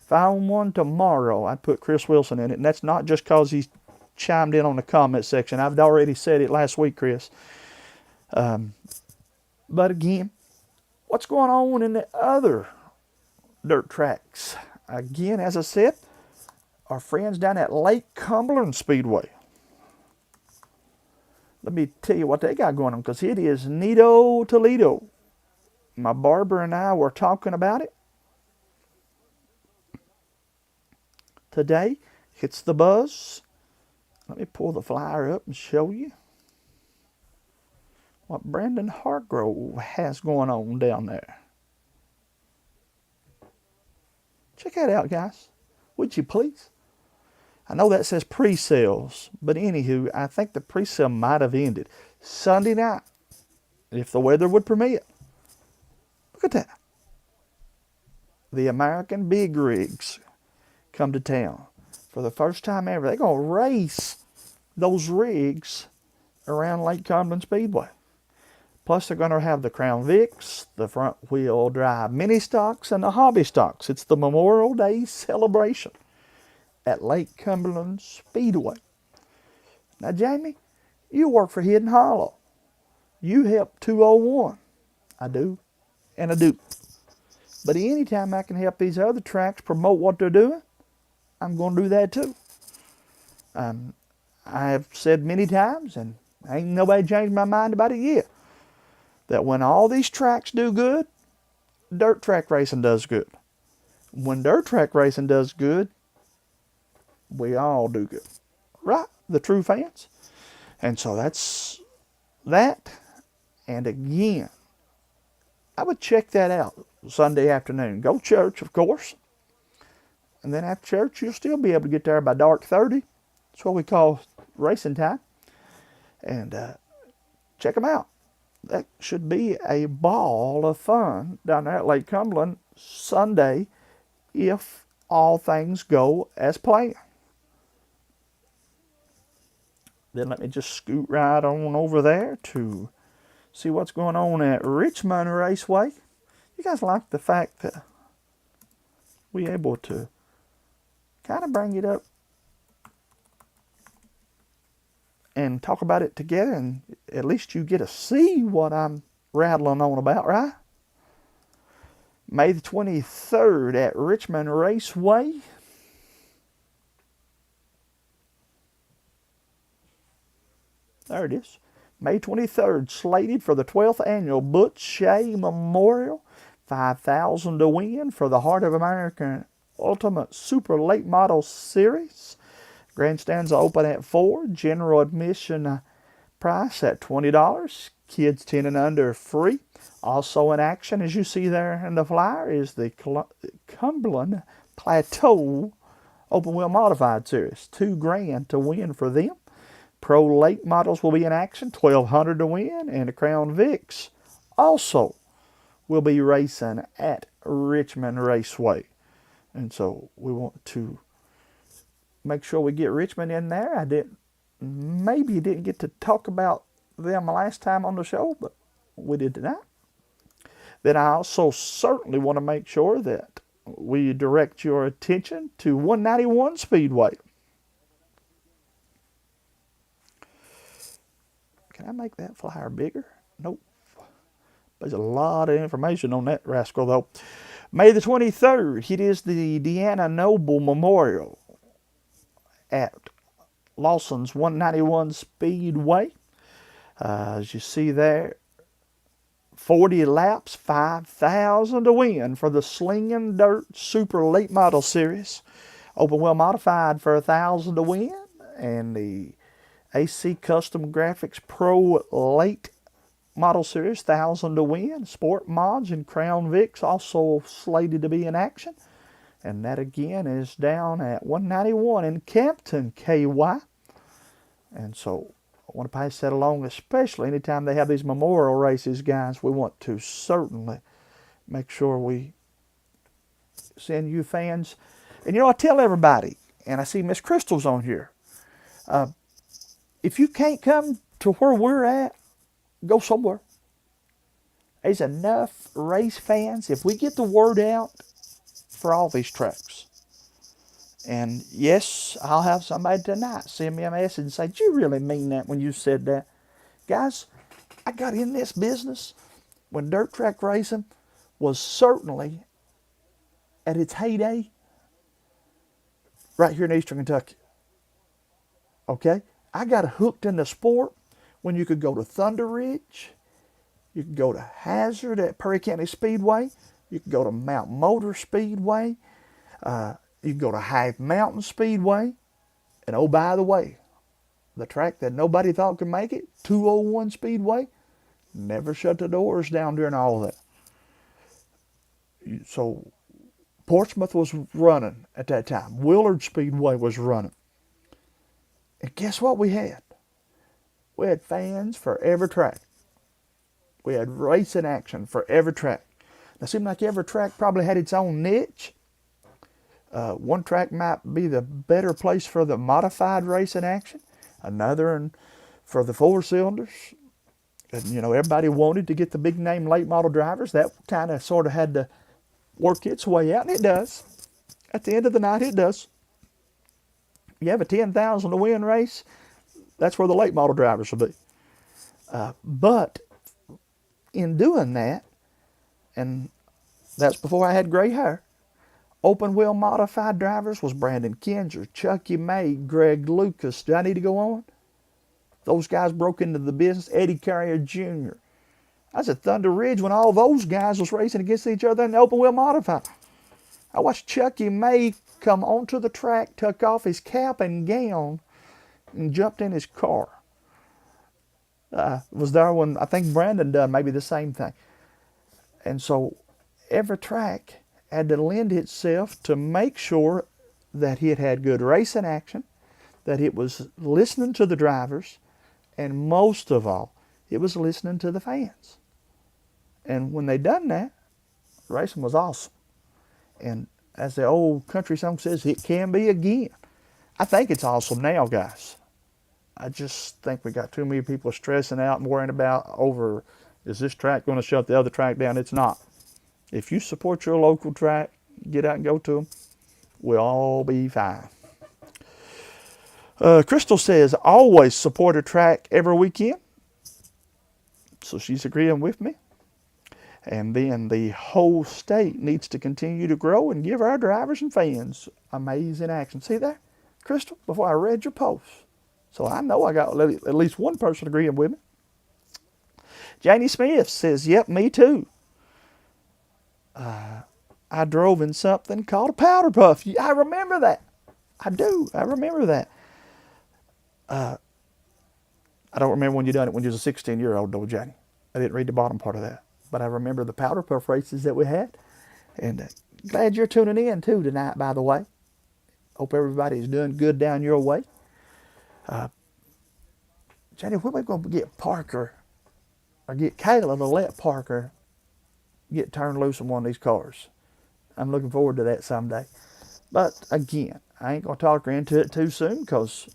If I own one tomorrow, I'd put Chris Wilson in it. And that's not just because he's chimed in on the comment section. I've already said it last week, Chris. But again, what's going on in the other dirt tracks? Again, as I said, our friends down at Lake Cumberland Speedway. Let me tell you what they got going on, because it is Neato Toledo. My barber and I were talking about it. Today, it's the buzz. Let me pull the flyer up and show you what Brandon Hargrove has going on down there. Check that out, guys. Would you please? I know that says pre-sales, but anywho, I think the pre-sale might have ended Sunday night, if the weather would permit. Look at that. The American Big Rigs come to town for the first time ever. They're going to race those rigs around Lake Cumberland Speedway. Plus, they're going to have the Crown Vics, the front-wheel drive mini stocks, and the hobby stocks. It's the Memorial Day celebration at Lake Cumberland Speedway. Now, Jamie, you work for Hidden Hollow. You help 201. I do, and I do. But anytime I can help these other tracks promote what they're doing, I'm going to do that too. I have said many times, and ain't nobody changed my mind about it yet, that when all these tracks do good, dirt track racing does good. When dirt track racing does good, we all do good. Right? The true fans. And so that's that. And again, I would check that out Sunday afternoon. Go to church, of course. And then after church, you'll still be able to get there by dark 30. That's what we call racing time. And check them out. That should be a ball of fun down there at Lake Cumberland Sunday if all things go as planned. Then let me just scoot right on over there to see what's going on at Richmond Raceway. You guys like the fact that we're able to kind of bring it up and talk about it together, and at least you get to see what I'm rattling on about, right? May the 23rd at Richmond Raceway. There it is. May 23rd, slated for the 12th annual Butch Shea Memorial. $5,000 to win for the Heart of America Ultimate Super Late Model Series. Grandstands are open at 4. General admission price at $20. Kids 10 and under free. Also in action, as you see there in the flyer, is the Cumberland Plateau Open Wheel Modified Series. $2,000 to win for them. Pro late models will be in action. $1,200 to win. And the Crown Vics also will be racing at Richmond Raceway. And so we want to make sure we get Richmond in there. Maybe didn't get to talk about them last time on the show, but we did tonight. Then I also certainly want to make sure that we direct your attention to 191 Speedway. Can I make that flyer bigger? Nope. There's a lot of information on that rascal, though. May the 23rd, it is the Deanna Noble Memorial at Lawson's 191 Speedway. As you see there, 40 laps, $5,000 to win for the Slinging Dirt Super Late Model Series. Open Wheel Modified for $1,000 to win. And the AC Custom Graphics Pro Late Model Series, $1,000 to win. Sport Mods and Crown Vics also slated to be in action. And that again is down at 191 in Campton, KY. And so I want to pass that along, especially anytime they have these memorial races, guys. We want to certainly make sure we send you fans. And I tell everybody, and I see Miss Crystal's on here, if you can't come to where we're at, go somewhere. There's enough race fans if we get the word out for all these tracks. And yes, I'll have somebody tonight send me a message and say, "Did you really mean that when you said that?" Guys, I got in this business when dirt track racing was certainly at its heyday right here in Eastern Kentucky. Okay? I got hooked in the sport when you could go to Thunder Ridge, you could go to Hazard at Perry County Speedway, you could go to Mount Motor Speedway, you could go to Hive Mountain Speedway, and oh, by the way, the track that nobody thought could make it, 201 Speedway, never shut the doors down during all of that. So Portsmouth was running at that time. Willard Speedway was running. And guess what we had? We had fans for every track. We had racing action for every track. Now, it seemed like every track probably had its own niche. One track might be the better place for the modified racing action. Another for the four cylinders. And, you know, everybody wanted to get the big name late model drivers. That kind of sort of had to work its way out, and it does. At the end of the night, it does. You have a 10,000 to win race, that's where the late model drivers will be. But in doing that, and that's before I had gray hair, open wheel modified drivers was Brandon Kinzer, Chucky May, Greg Lucas. Do I need to go on? Those guys broke into the business. Eddie Carrier Jr. I was at Thunder Ridge when all those guys was racing against each other in the open wheel modified. I watched Chucky May come onto the track, took off his cap and gown, and jumped in his car. Was there when I think Brandon done maybe the same thing. And so every track had to lend itself to make sure that it had good racing action, that it was listening to the drivers, and most of all, it was listening to the fans. And when they done that, racing was awesome. And as the old country song says, it can be again. I think it's awesome now, guys. I just think we got too many people stressing out and worrying about over, is this track going to shut the other track down? It's not. If you support your local track, get out and go to them, we'll all be fine. Crystal says, always support a track every weekend. So she's agreeing with me. And then the whole state needs to continue to grow and give our drivers and fans amazing action. See that, Crystal, before I read your post. So I know I got at least one person agreeing with me. Janie Smith says, yep, me too. I drove in something called a powder puff. I remember that. I do. I remember that. I don't remember when you done it when you was a 16-year-old, though, Janie. I didn't read the bottom part of that. But I remember the powder puff races that we had. And glad you're tuning in, too, tonight, by the way. Hope everybody's doing good down your way. Jenny, when are we going to get Parker or get Kayla to let Parker get turned loose on one of these cars? I'm looking forward to that someday. But, again, I ain't going to talk her into it too soon because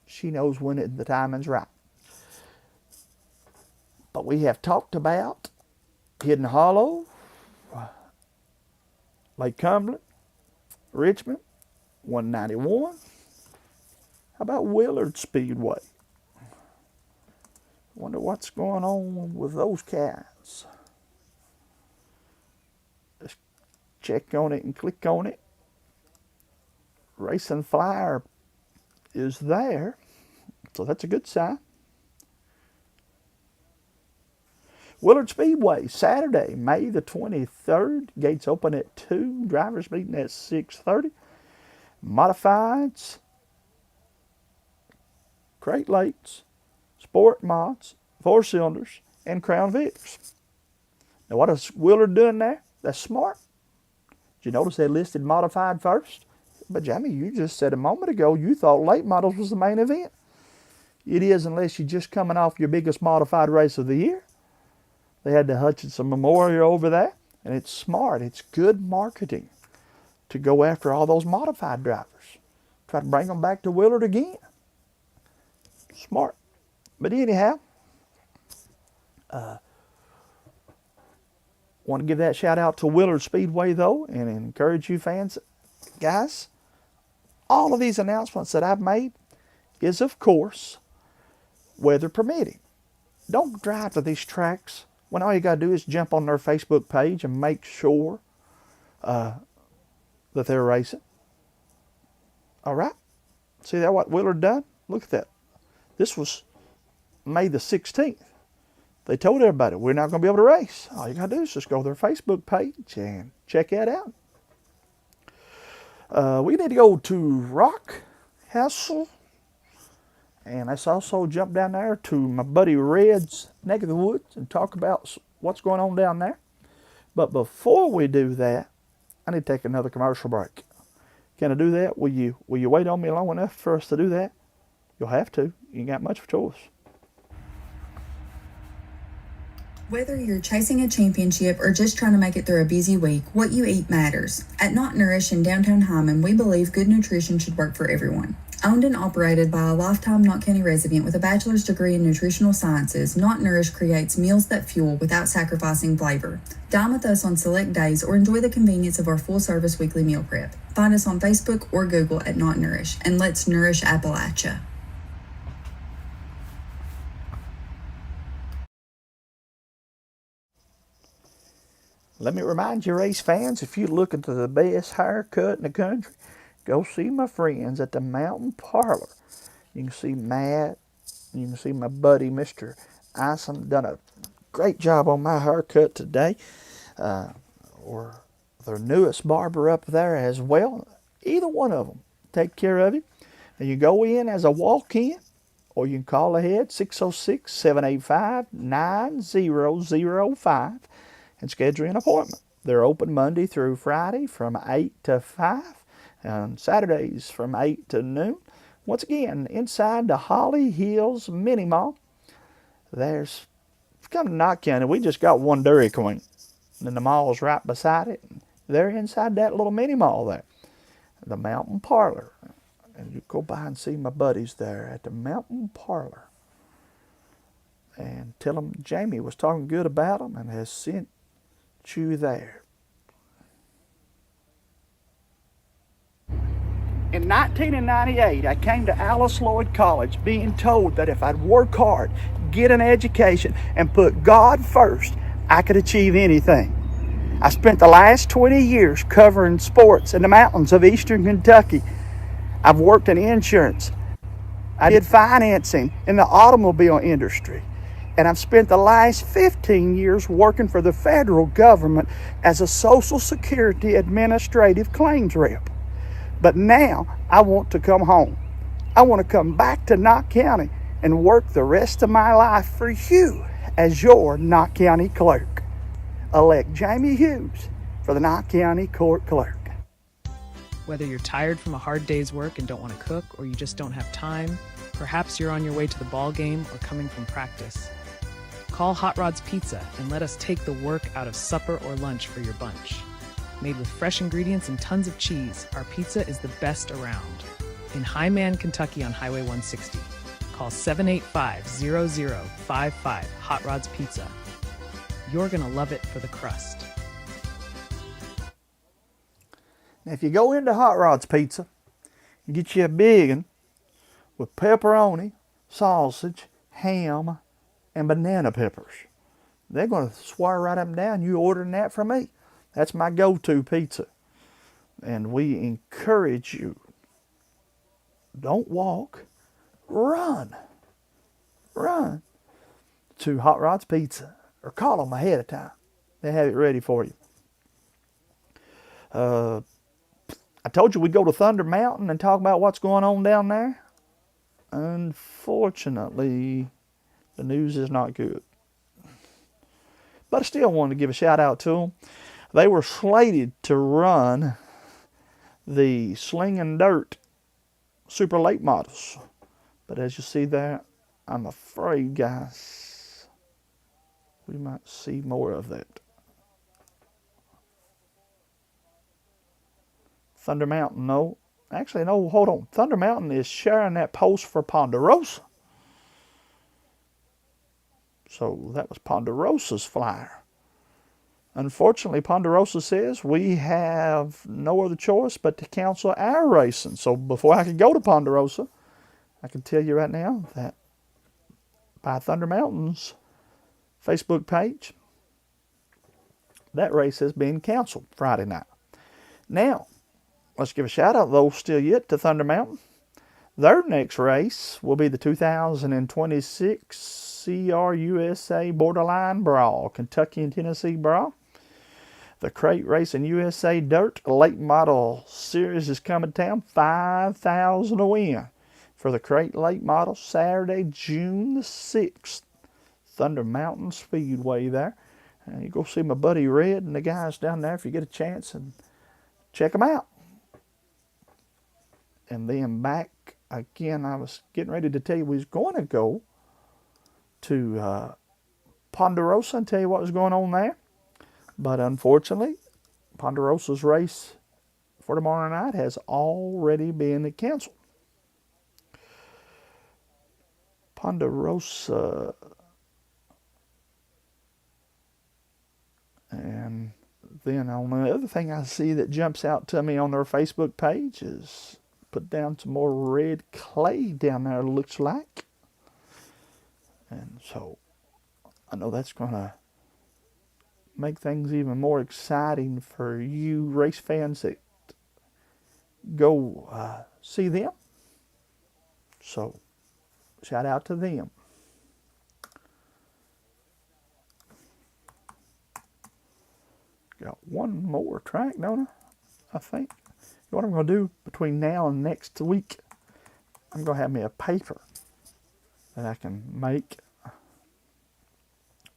she knows when the timing's right. But we have talked about Hidden Hollow, Lake Cumberland, Richmond, 191. How about Willard Speedway? Wonder what's going on with those cats. Just check on it and click on it. Racing Flyer is there, so that's a good sign. Willard Speedway, Saturday, May the 23rd. Gates open at 2. Drivers meeting at 6:30. Modifieds, Crate Lakes, Sport Mods, 4 cylinders, and Crown Vics. Now what is Willard doing there? That's smart. Did you notice they listed modified first? But Jamie, you just said a moment ago you thought late models was the main event. It is unless you're just coming off your biggest modified race of the year. They had the Hutchinson Memorial over there, and it's smart. It's good marketing to go after all those modified drivers. Try to bring them back to Willard again. Smart. But anyhow, Want to give that shout out to Willard Speedway, though, and encourage you fans, guys, all of these announcements that I've made is, of course, weather permitting. Don't drive to these tracks when all you got to do is jump on their Facebook page and make sure that they're racing. All right? See that what Willard done? Look at that. This was May the 16th. They told everybody, we're not going to be able to race. All you got to do is just go to their Facebook page and check that out. We need to go to Rock Hassel. And let's also jump down there to my buddy Red's neck of the woods and talk about what's going on down there. But before we do that, I need to take another commercial break. Can I do that? Will you wait on me long enough for us to do that? You'll have to. You ain't got much of a choice.
Whether you're chasing a championship or just trying to make it through a busy week, what you eat matters. At Not Nourish in downtown Hyman, we believe good nutrition should work for everyone. Owned and operated by a lifetime Knott County resident with a bachelor's degree in nutritional sciences, Not Nourish creates meals that fuel without sacrificing flavor. Dine with us on select days or enjoy the convenience of our full-service weekly meal prep. Find us on Facebook or Google at Not Nourish, and let's nourish Appalachia.
Let me remind you, race fans, if you're looking for the best haircut in the country, go see my friends at the Mountain Parlor. You can see Matt, you can see my buddy, Mr. Ison, done a great job on my haircut today. Or their newest barber up there as well. Either one of them, take care of you. And you go in as a walk-in, or you can call ahead, 606-785-9005. and schedule an appointment. They're open Monday through Friday from 8 to 5 and Saturdays from 8 to noon. Once again, inside the Holly Hills Mini Mall. There's, if you come to Knott County, we just got one Dairy Queen. And the mall's right beside it. They're inside that little mini mall there. The Mountain Parlor. And you go by and see my buddies there at the Mountain Parlor. And tell them Jamie was talking good about them and has sent you there. In 1998, I came to Alice Lloyd College being told that if I'd work hard, get an education, and put God first, I could achieve anything. I spent the last 20 years covering sports in the mountains of eastern Kentucky. I've worked in insurance. I did financing in the automobile industry. And I've spent the last 15 years working for the federal government as a Social Security administrative claims rep. But now I want to come home. I want to come back to Knott County and work the rest of my life for you as your Knott County clerk. Elect Jamie Hughes for the Knott County Court Clerk.
Whether you're tired from a hard day's work and don't want to cook, or you just don't have time, perhaps you're on your way to the ball game or coming from practice. Call Hot Rods Pizza and let us take the work out of supper or lunch for your bunch. Made with fresh ingredients and tons of cheese, our pizza is the best around. In Highman, Kentucky on Highway 160. Call 785-0055 Hot Rods Pizza. You're going to love it for the crust.
Now, if you go into Hot Rods Pizza, you get you a big one with pepperoni, sausage, ham, and banana peppers. They're going to swear right up and down you ordering that from me. That's my go-to pizza. And we encourage you, don't walk, run to Hot Rods Pizza, or call them ahead of time. They have it ready for you. I told you we'd go to Thunder Mountain and talk about what's going on down there. Unfortunately, the news is not good. But I still wanted to give a shout out to them. They were slated to run the Slinging Dirt Super Late Models. But as you see there, I'm afraid, guys, we might see more of that. Thunder Mountain, no. Actually, no, hold on. Thunder Mountain is sharing that post for Ponderosa. So that was Ponderosa's flyer. Unfortunately, Ponderosa says we have no other choice but to cancel our racing. So before I can go to Ponderosa, I can tell you right now that by Thunder Mountain's Facebook page, that race has been canceled Friday night. Now, let's give a shout out, though, still yet, to Thunder Mountain. Their next race will be the 2026 CRUSA Borderline Brawl, Kentucky and Tennessee Brawl. The Crate Racing USA Dirt Late Model Series is coming to town. $5,000 to win for the Crate Late Model, Saturday, June the 6th. Thunder Mountain Speedway there. And you go see my buddy Red and the guys down there if you get a chance, and check them out. And then back again, I was getting ready to tell you we was going to go to Ponderosa and tell you what was going on there. But unfortunately, Ponderosa's race for tomorrow night has already been canceled. Ponderosa. And then on the other thing I see that jumps out to me on their Facebook page is put down some more red clay down there, looks like. And so I know that's going to make things even more exciting for you race fans that go see them. So shout out to them. Got one more track, don't I think. What I'm going to do between now and next week, I'm going to have me a paper that I can make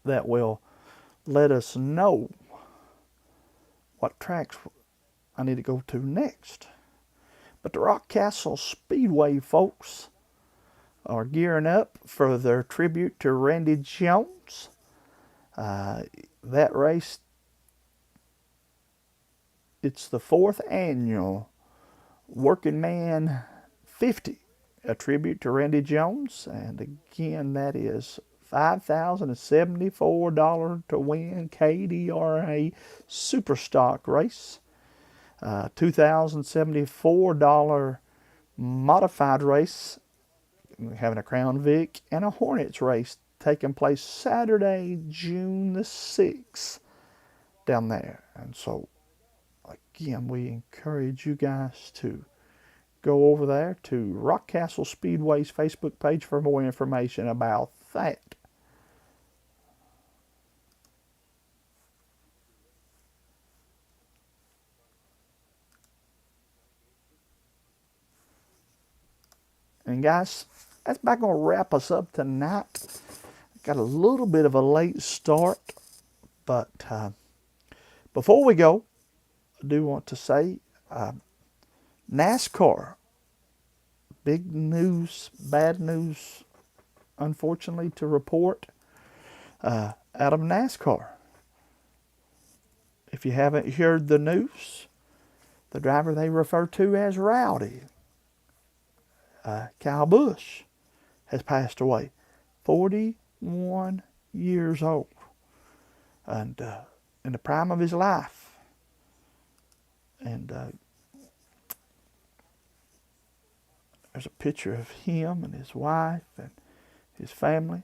that will let us know what tracks I need to go to next. But the Rockcastle Speedway folks are gearing up for their tribute to Randy Jones. That race, it's the 4th annual Working Man 50, a tribute to Randy Jones. And again, that is $5,074 to win KDRA Superstock race. $2,074 modified race, having a Crown Vic and a Hornets race taking place Saturday, June the 6th down there. And so again, we encourage you guys to go over there to Rockcastle Speedway's Facebook page for more information about that. And guys, that's about going to wrap us up tonight. Got a little bit of a late start, but before we go, I do want to say NASCAR, big news, bad news, unfortunately, to report out of NASCAR. If you haven't heard the news, the driver they refer to as Rowdy, Kyle Busch, has passed away, 41 years old, and in the prime of his life. And there's a picture of him and his wife and his family.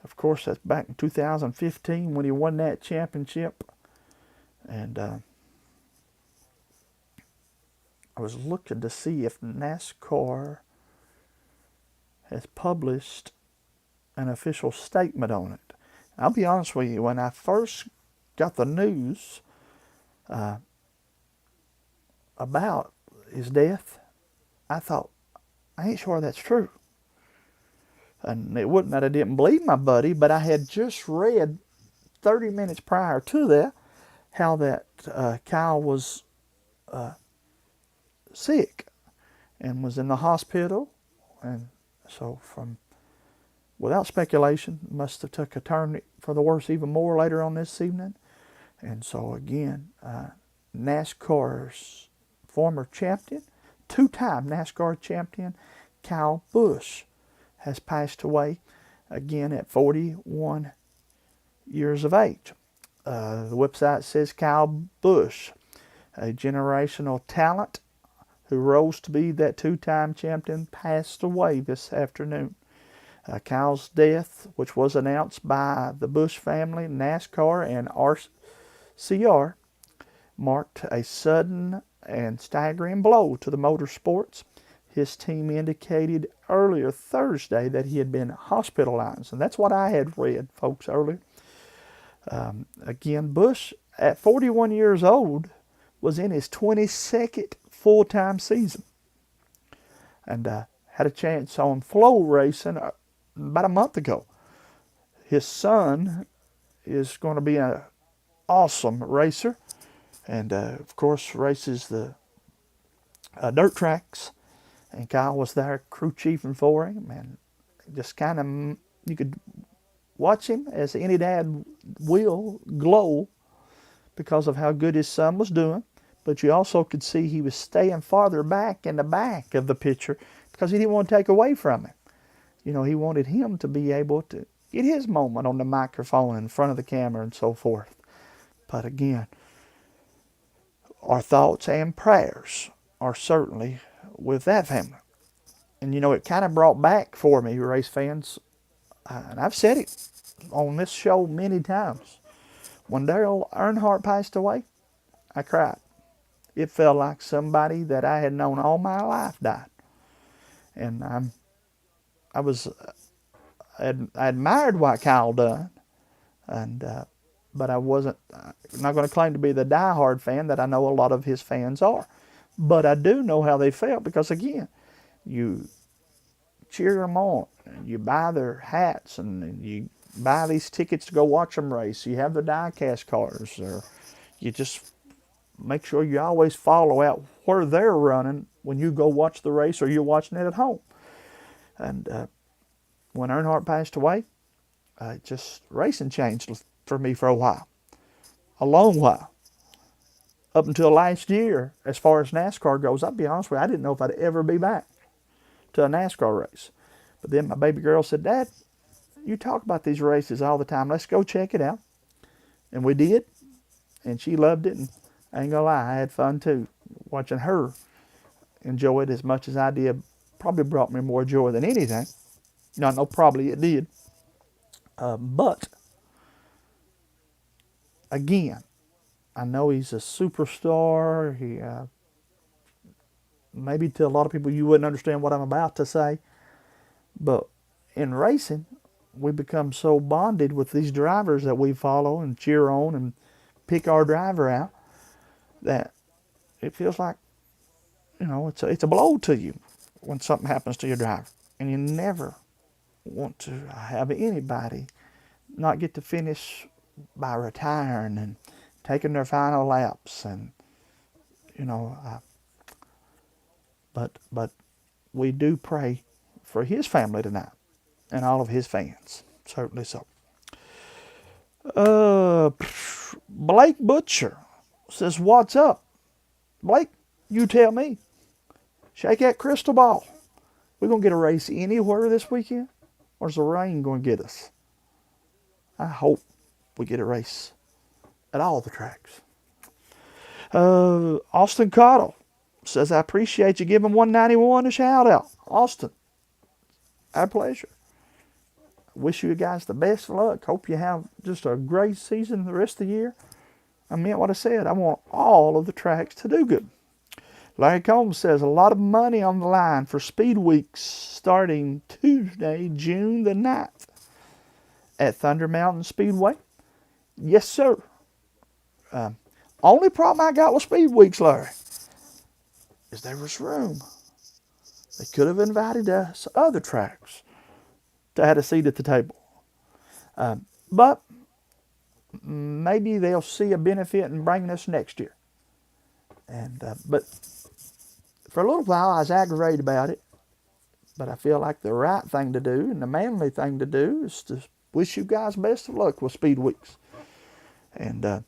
Of course, that's back in 2015 when he won that championship. And I was looking to see if NASCAR has published an official statement on it. I'll be honest with you, when I first got the news about his death, I thought, I ain't sure that's true. And it wasn't that I didn't believe my buddy, but I had just read 30 minutes prior to that how that Kyle was sick and was in the hospital. And so without speculation, must have took a turn for the worse even more later on this evening. And so again, NASCAR's former champion, two-time NASCAR champion, Kyle Busch, has passed away again at 41 years of age. The website says Kyle Busch, a generational talent who rose to be that two-time champion, passed away this afternoon. Kyle's death, which was announced by the Busch family, NASCAR, and RCR, marked a sudden and staggering blow to the motorsports. His team indicated earlier Thursday that he had been hospitalized, and that's what I had read, folks, earlier. Again, Busch, at 41 years old, was in his 22nd full-time season, and had a chance on Flow Racing about a month ago. His son is going to be an awesome racer, and of course races the dirt tracks, and Kyle was there crew chiefing for him, and just kind of, you could watch him, as any dad will, glow because of how good his son was doing. But you also could see he was staying farther back in the back of the picture because he didn't want to take away from him. You know, he wanted him to be able to get his moment on the microphone in front of the camera and so forth. But again, our thoughts and prayers are certainly with that family. And you know, it kind of brought back for me, race fans, and I've said it on this show many times, when Dale Earnhardt passed away, I cried. It felt like somebody that I had known all my life died. And I admired what Kyle done, and but I wasn't not going to claim to be the diehard fan that I know a lot of his fans are. But I do know how they felt, because again, you cheer them on, and you buy their hats, and you buy these tickets to go watch them race. You have the die-cast cars, or you just make sure you always follow out where they're running when you go watch the race, or you're watching it at home. And when Earnhardt passed away, just racing changed for me for a while, a long while. Up until last year, as far as NASCAR goes, I'll be honest with you, I didn't know if I'd ever be back to a NASCAR race. But then my baby girl said, "Dad, you talk about these races all the time. Let's go check it out." And we did, and she loved it. And I ain't gonna lie, I had fun too, watching her enjoy it as much as I did. Probably brought me more joy than anything. No, probably it did. But again, I know he's a superstar. He maybe to a lot of people you wouldn't understand what I'm about to say, but in racing, we become so bonded with these drivers that we follow and cheer on and pick our driver out, that it feels like, you know, it's a blow to you when something happens to your driver, and you never want to have anybody not get to finish by retiring and taking their final laps, and you know, but we do pray for his family tonight and all of his fans, certainly so. Blake Butcher says, "What's up, Blake? You tell me. Shake that crystal ball. We gonna get a race anywhere this weekend, or is the rain gonna get us? I hope we get a race at all the tracks." Austin Cottle says, "I appreciate you giving 191 a shout out." Austin, our pleasure. Wish you guys the best of luck. Hope you have just a great season the rest of the year. I meant what I said. I want all of the tracks to do good. Larry Combs says, "A lot of money on the line for Speed Weeks starting Tuesday, June the 9th at Thunder Mountain Speedway." Yes, sir. Only problem I got with Speed Weeks, Larry, is there was room. They could have invited us other tracks to have a seat at the table. But maybe they'll see a benefit in bringing us next year. And but for a little while I was aggravated about it. But I feel like the right thing to do and the manly thing to do is to wish you guys best of luck with Speed Weeks. And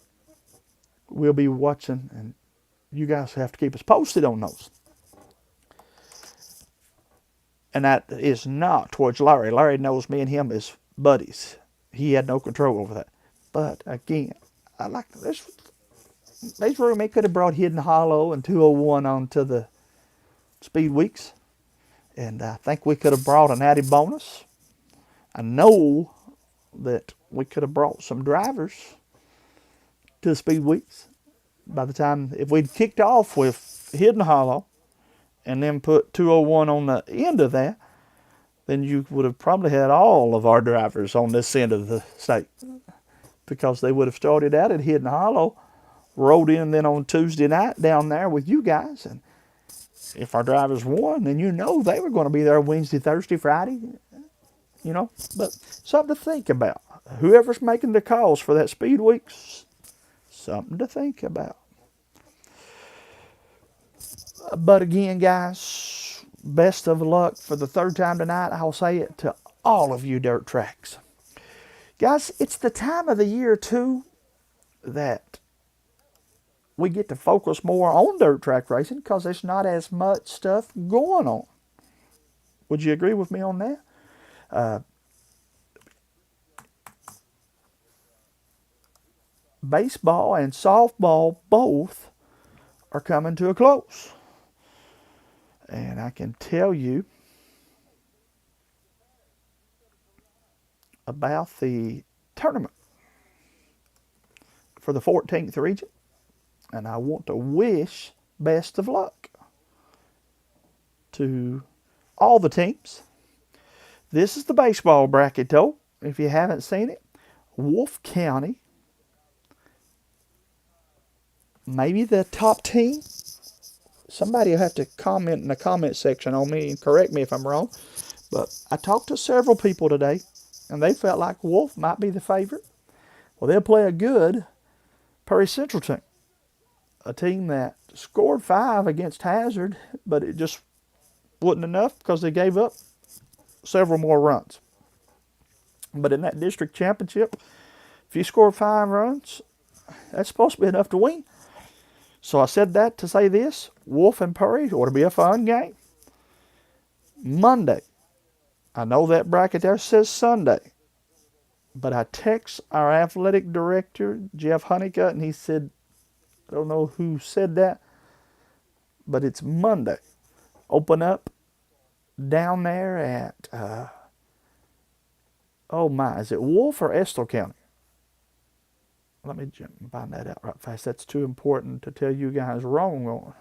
we'll be watching, and you guys have to keep us posted on those. And that is not towards Larry. Larry knows me and him as buddies. He had no control over that. But again, I like this. There's room. They could have brought Hidden Hollow and 201 onto the speed weeks. And I think we could have brought an added bonus. I know that we could have brought some drivers to the speed weeks. By the time, if we'd kicked off with Hidden Hollow and then put 201 on the end of that, then you would have probably had all of our drivers on this end of the state, because they would have started out at Hidden Hollow, rode in then on Tuesday night down there with you guys, and if our drivers won, then you know they were going to be there Wednesday, Thursday, Friday, you know. But something to think about. Whoever's making the calls for that speed weeks, something to think about. But again, guys, best of luck for the third time tonight. I'll say it to all of you dirt tracks. Guys, it's the time of the year, too, that we get to focus more on dirt track racing because there's not as much stuff going on. Would you agree with me on that? Baseball and softball both are coming to a close. And I can tell you about the tournament for the 14th region. And I want to wish best of luck to all the teams. This is the baseball bracket, though. If you haven't seen it, Wolfe County, maybe the top team. Somebody will have to comment in the comment section on me and correct me if I'm wrong. But I talked to several people today, and they felt like Wolfe might be the favorite. Well, they'll play a good Perry Central team. A team that scored 5 against Hazard, but it just wasn't enough because they gave up several more runs. But in that district championship, if you score 5 runs, that's supposed to be enough to win. So I said that to say this: Wolfe and Perry ought to be a fun game. Monday, I know that bracket there says Sunday, but I text our athletic director, Jeff Honeycutt, and he said, I don't know who said that, but it's Monday. Open up down there at, is it Wolfe or Estill County? Let me find that out right fast. That's too important to tell you guys wrong on.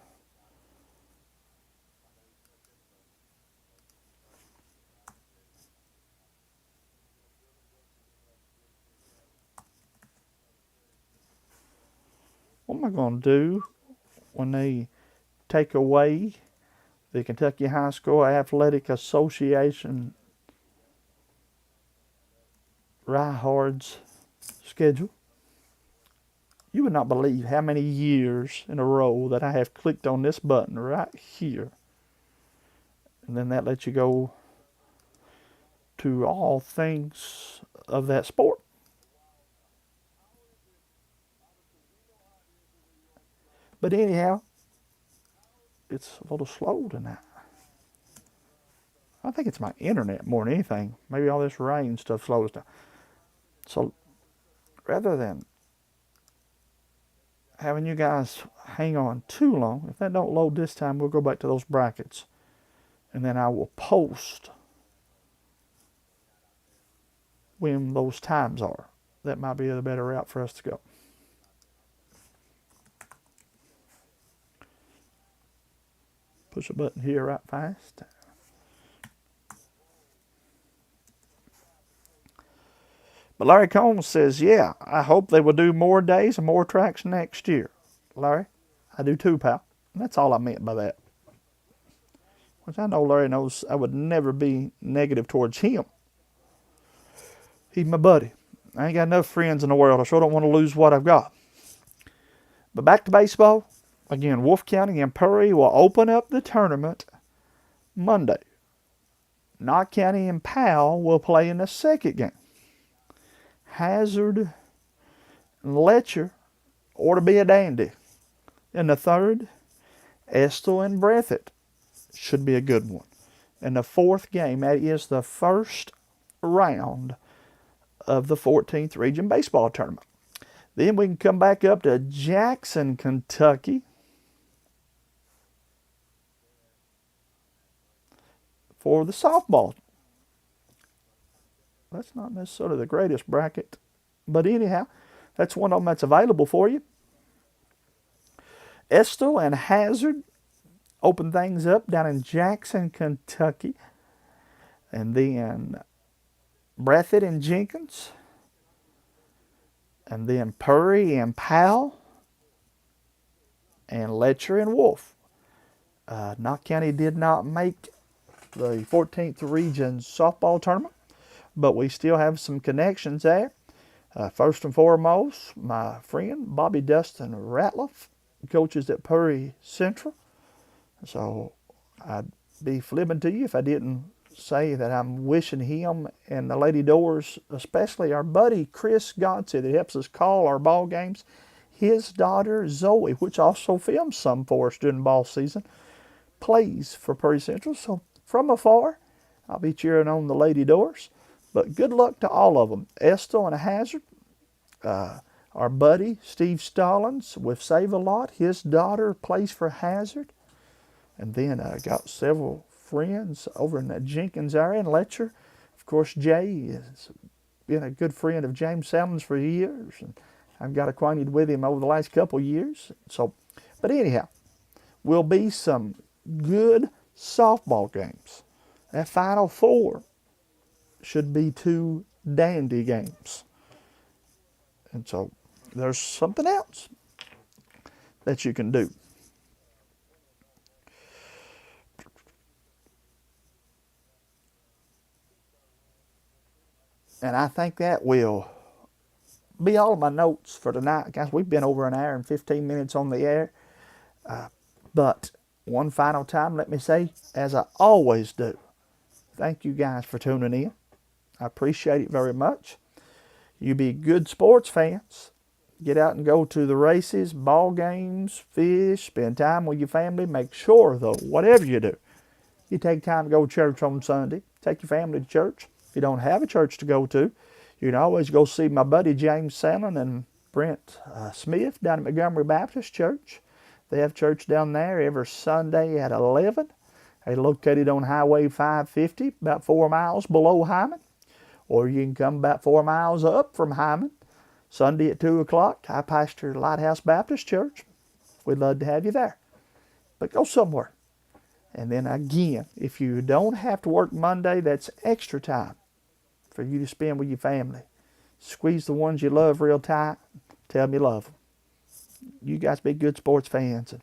What am I going to do when they take away the Kentucky High School Athletic Association Ryhard's schedule? You would not believe how many years in a row that I have clicked on this button right here. And then that lets you go to all things of that sport. But anyhow, it's a little slow tonight. I think it's my internet more than anything. Maybe all this rain stuff slows down. So rather than having you guys hang on too long, if that don't load this time, we'll go back to those brackets. And then I will post when those times are. That might be the better route for us to go. Push a button here right fast. But Larry Combs says, yeah, I hope they will do more days and more tracks next year. Larry, I do too, pal. And that's all I meant by that. Which I know Larry knows I would never be negative towards him. He's my buddy. I ain't got enough friends in the world. I sure don't want to lose what I've got. But back to baseball. Again, Wolfe County and Perry will open up the tournament Monday. Knott County and Powell will play in the second game. Hazard and Letcher ought to be a dandy. In the third, Estill and Breathitt should be a good one. In the fourth game, that is the first round of the 14th Region Baseball Tournament. Then we can come back up to Jackson, Kentucky for the softball. That's not necessarily the greatest bracket, but anyhow, that's one of them that's available for you. Estill and Hazard open things up down in Jackson, Kentucky. And then Breathitt and Jenkins. And then Purry and Powell. And Letcher and Wolf. Knott County did not make the 14th Region softball tournament, but we still have some connections there. First and foremost, my friend Bobby Dustin Ratliff coaches at Purry Central. So I'd be flipping to you if I didn't say that I'm wishing him and the Lady Doors, especially our buddy Chris Godsey that helps us call our ball games, his daughter Zoe, which also films some for us during ball season, plays for Purry Central. So from afar, I'll be cheering on the Lady Doors. But good luck to all of them. Estill and Hazard, our buddy Steve Stallings with Save-A-Lot, his daughter plays for Hazard. And then I got several friends over in the Jenkins area and Letcher. Of course, Jay has been a good friend of James Salmons for years, and I've got acquainted with him over the last couple of years. So, but anyhow, will be some good softball games. That Final Four should be 2 dandy games. And so there's something else that you can do. And I think that will be all of my notes for tonight. Guys, we've been over an hour and 15 minutes on the air. But one final time, let me say, as I always do, thank you guys for tuning in. I appreciate it very much. You be good sports fans. Get out and go to the races, ball games, fish, spend time with your family. Make sure, though, whatever you do, you take time to go to church on Sunday. Take your family to church. If you don't have a church to go to, you can always go see my buddy James Sandlin and Brent Smith down at Montgomery Baptist Church. They have church down there every Sunday at 11. They're located on Highway 550, about 4 miles below Hyman. Or you can come about 4 miles up from Hyman. Sunday at 2 o'clock, I pastor Lighthouse Baptist Church. We'd love to have you there. But go somewhere. And then again, if you don't have to work Monday, that's extra time for you to spend with your family. Squeeze the ones you love real tight. Tell them you love them. You guys be good sports fans. And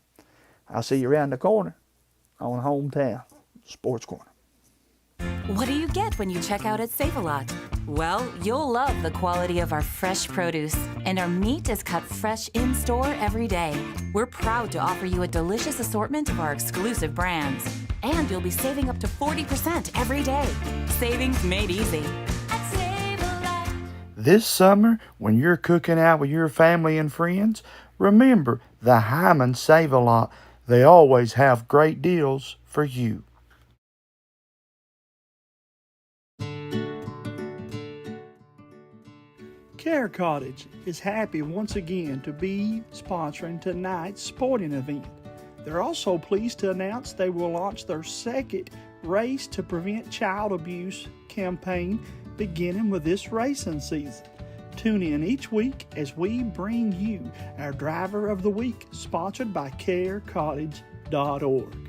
I'll see you around the corner on Hometown Sports Corner.
What do you get when you check out at Save-A-Lot? Well, you'll love the quality of our fresh produce, and our meat is cut fresh in-store every day. We're proud to offer you a delicious assortment of our exclusive brands, and you'll be saving up to 40% every day. Savings made easy. At Save-A-Lot.
This summer, when you're cooking out with your family and friends, remember the Hyman Save-A-Lot. They always have great deals for you. Care Cottage is happy once again to be sponsoring tonight's sporting event. They're also pleased to announce they will launch their second Race to Prevent Child Abuse campaign beginning with this racing season. Tune in each week as we bring you our Driver of the Week, sponsored by CareCottage.org.